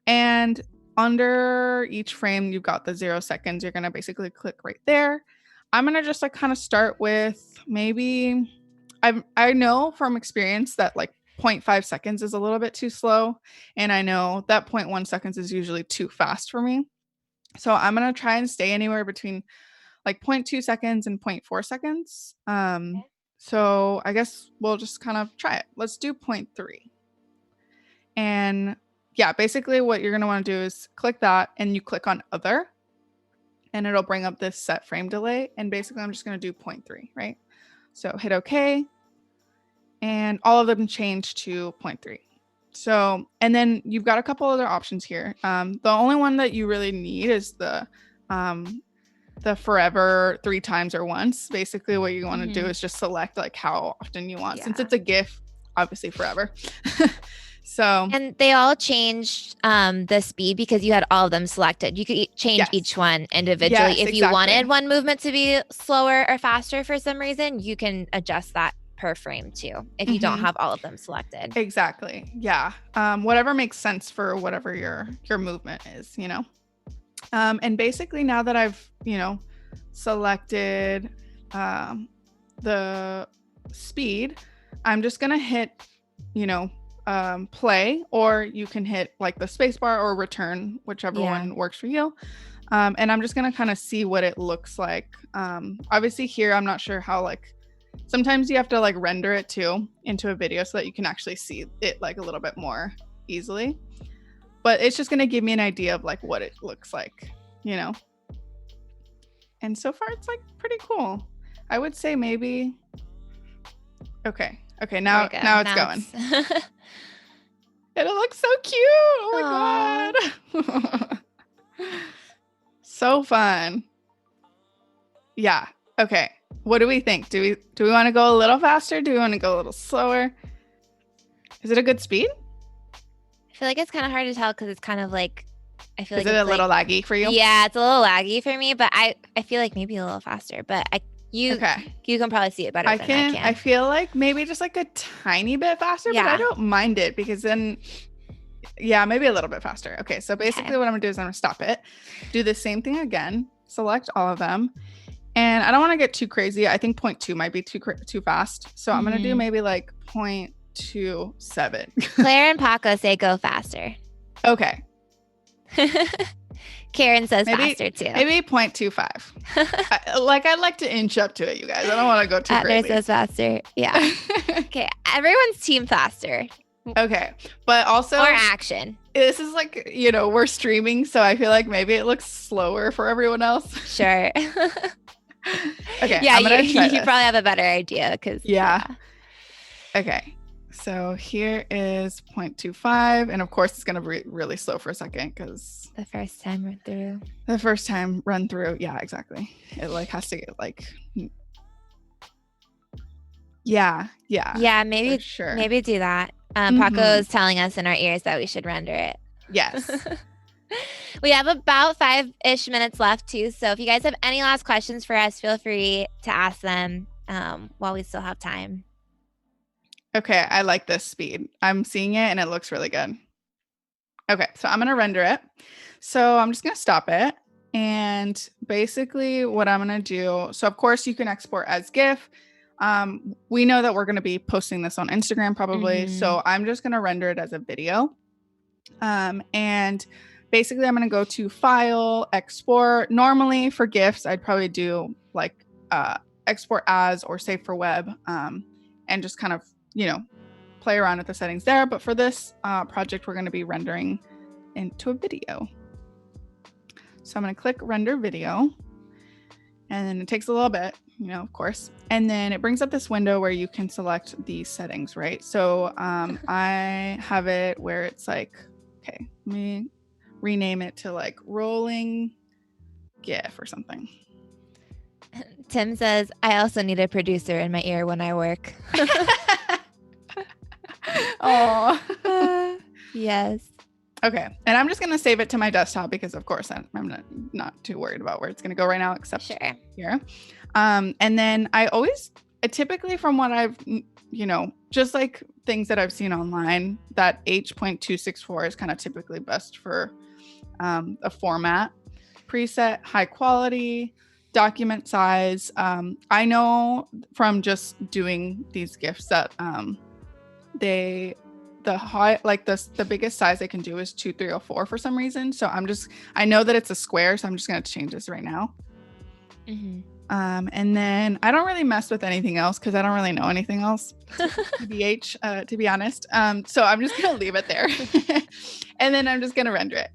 And under each frame, you've got the 0 seconds. You're going to basically click right there. I'm going to just like kind of start with maybe, I know from experience that like 0.5 seconds is a little bit too slow. And I know that 0.1 seconds is usually too fast for me. So I'm going to try and stay anywhere between like 0.2 seconds and 0.4 seconds. So I guess we'll just kind of try it. Let's do 0.3. And yeah, basically what you're going to want to do is click that, and you click on other, and it'll bring up this set frame delay. And basically I'm just going to do 0.3, right? So hit OK. And all of them change to 0.3. So, and then you've got a couple other options here. The only one that you really need is the forever 3 times or once. Basically what you want to do is just select like how often you want. Since it's a GIF, obviously forever. So, and they all changed the speed because you had all of them selected. You could change each one individually. Yes, if you wanted one movement to be slower or faster for some reason, you can adjust that per frame too, if you don't have all of them selected. Exactly. Yeah. Whatever makes sense for whatever your movement is, you know. And basically now that I've, you know, selected the speed, I'm just gonna hit, you know, play, or you can hit like the spacebar or return, whichever one works for you. And I'm just gonna kind of see what it looks like. Obviously here, I'm not sure how, like, sometimes you have to like render it too into a video so that you can actually see it like a little bit more easily. But it's just gonna give me an idea of like what it looks like, you know. And so far it's like pretty cool. I would say maybe. Okay, now it's going. And it looks so cute. Oh my god. So fun. Yeah. Okay. What do we think? Do we want to go a little faster? Do we want to go a little slower? Is it a good speed? I feel like it's kind of hard to tell because it's kind of like, I feel like it's a little laggy for you? Yeah, it's a little laggy for me, but I feel like maybe a little faster, but you can probably see it better than I can. I feel like maybe just like a tiny bit faster, but I don't mind it because then, maybe a little bit faster. Okay, so basically what I'm gonna do is I'm gonna stop it, do the same thing again, select all of them, and I don't want to get too crazy. I think 0.2 might be too fast, so I'm gonna do maybe like 0.27. Claire and Paco say go faster. Okay. Karen says faster too. Maybe 0.25. I'd like to inch up to it, you guys. I don't want to go too crazy. Says faster. Yeah. Okay. Everyone's team faster. Okay. But also more action. This is like, you know, we're streaming, so I feel like maybe it looks slower for everyone else. Sure. Okay. Yeah, you probably have a better idea because Okay. So here is 0.25, and of course it's going to be really slow for a second because the first time run through. Yeah, exactly. It like has to get like, maybe do that. Paco is telling us in our ears that we should render it. Yes. We have about 5-ish minutes left too, so if you guys have any last questions for us, feel free to ask them while we still have time. Okay, I like this speed. I'm seeing it and it looks really good. Okay, so I'm gonna render it. So I'm just gonna stop it. And basically what I'm gonna do, so of course you can export as GIF. We know that we're gonna be posting this on Instagram probably. So I'm just gonna render it as a video. And basically I'm gonna go to File, Export. Normally for GIFs, I'd probably do like export as or save for web, and just kind of, you know, play around with the settings there. But for this project, we're going to be rendering into a video. So I'm going to click render video, and then it takes a little bit, you know, of course. And then it brings up this window where you can select these settings, right? So I have it where it's like, okay, let me rename it to like rolling GIF or something. Tim says, I also need a producer in my ear when I work. Oh, yes. Okay, and I'm just gonna save it to my desktop because, of course, I'm not too worried about where it's gonna go right now, except here. And then I typically, from what I've, you know, just like things that I've seen online, that H.264 is kind of typically best for a format preset, high quality, document size. I know from just doing these GIFs that the biggest size they can do is 2304 for some reason. So I know that it's a square, so I'm just going to change this right now. And then I don't really mess with anything else because I don't really know anything else, TBH, to be honest. So I'm just going to leave it there. And then I'm just going to render it.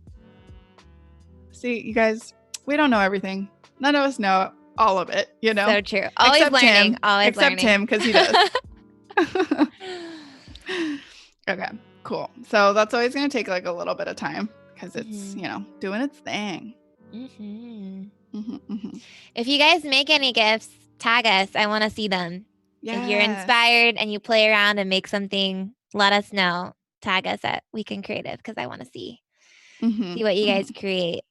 See, you guys, we don't know everything. None of us know all of it, you know? So true. Always learning. Except him, because he does. Okay, cool. So that's always going to take like a little bit of time because it's, you know, doing its thing. If you guys make any GIFs, tag us. I want to see them. If you're inspired and you play around and make something, let us know. Tag us at Weekend Creative because I want to see what you guys create.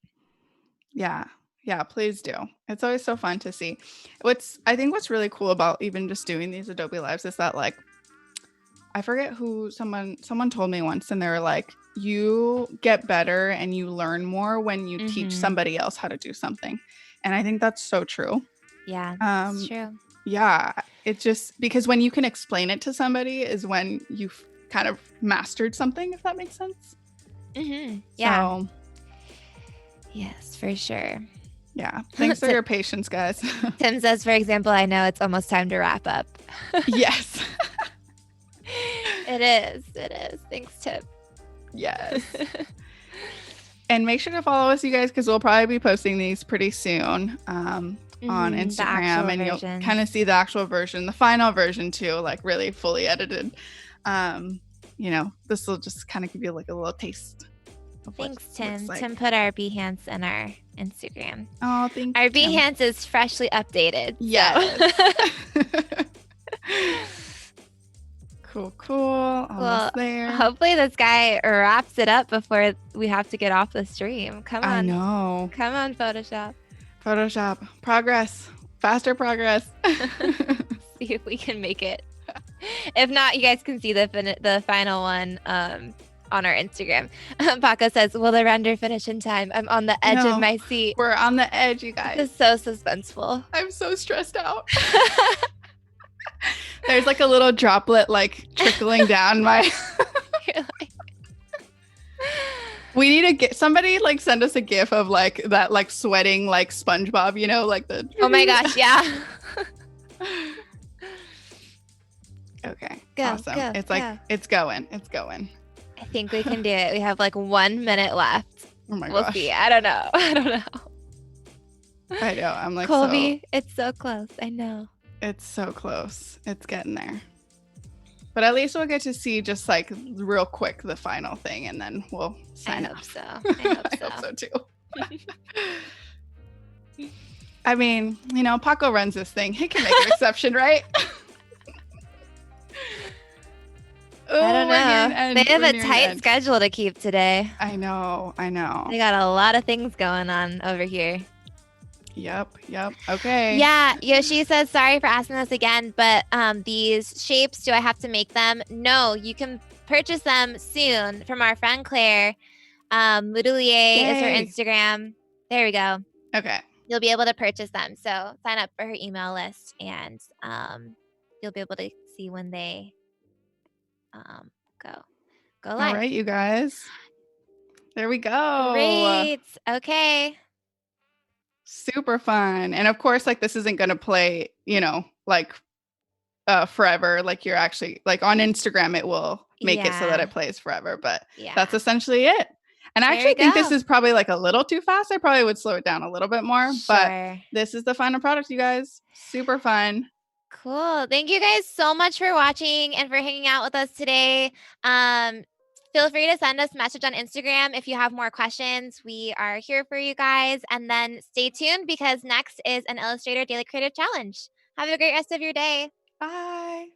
Yeah. Yeah, please do. It's always so fun to see. I think what's really cool about even just doing these Adobe Lives is that, like, I forget who someone told me once, and they were like, you get better and you learn more when you teach somebody else how to do something. And I think that's so true. Yeah, it's true. Yeah, it's just because when you can explain it to somebody is when you've kind of mastered something, if that makes sense. Yeah. So, yes, for sure. Yeah. Thanks for your patience, guys. Tim says, for example, I know it's almost time to wrap up. Yes. It is. It is. Thanks, Tim. Yes. And make sure to follow us, you guys, because we'll probably be posting these pretty soon on Instagram. And you'll kind of see the actual version, the final version too, like really fully edited. This will just kind of give you like a little taste. Thanks, Tim. Like. Tim put our Behance in our Instagram. Oh, thank you. Our Behance is freshly updated. Yes. So. Cool. Almost there. Hopefully this guy wraps it up before we have to get off the stream. Come on. I know. Come on, Photoshop. Progress. Faster progress. See if we can make it. If not, you guys can see the final one on our Instagram. Paco says, will the render finish in time? I'm on the edge of my seat. We're on the edge, you guys. This is so suspenseful. I'm so stressed out. There's like a little droplet like trickling down my. We need to get somebody like send us a GIF of like that like sweating like SpongeBob, like the. Oh my gosh, yeah. Okay. Awesome. It's like it's going. I think we can do it. We have like 1 minute left. Oh my gosh. We'll see. I don't know. I know. I'm like Colby, it's so close. I know. It's so close. It's getting there. But at least we'll get to see just like real quick the final thing, and then we'll sign off. I hope so. I hope so too. I mean, Paco runs this thing. He can make an exception, right? I don't know. They have a tight schedule to keep today. I know. They got a lot of things going on over here. Yep. Okay. Yeah, Yoshi says, sorry for asking this again, but these shapes, do I have to make them? No, you can purchase them soon from our friend Claire. Moodelier is her Instagram. There we go. Okay. You'll be able to purchase them. So sign up for her email list, and you'll be able to see when they go live. All right, you guys. There we go. Great. Okay. Super fun. And of course, like this isn't going to play, like forever. Like you're actually like on Instagram, it will make it so that it plays forever. But that's essentially it. And I actually think this is probably like a little too fast. I probably would slow it down a little bit more. Sure. But this is the final product, you guys. Super fun. Cool. Thank you guys so much for watching and for hanging out with us today. Feel free to send us a message on Instagram if you have more questions. We are here for you guys. And then stay tuned because next is an Illustrator Daily Creative Challenge. Have a great rest of your day. Bye.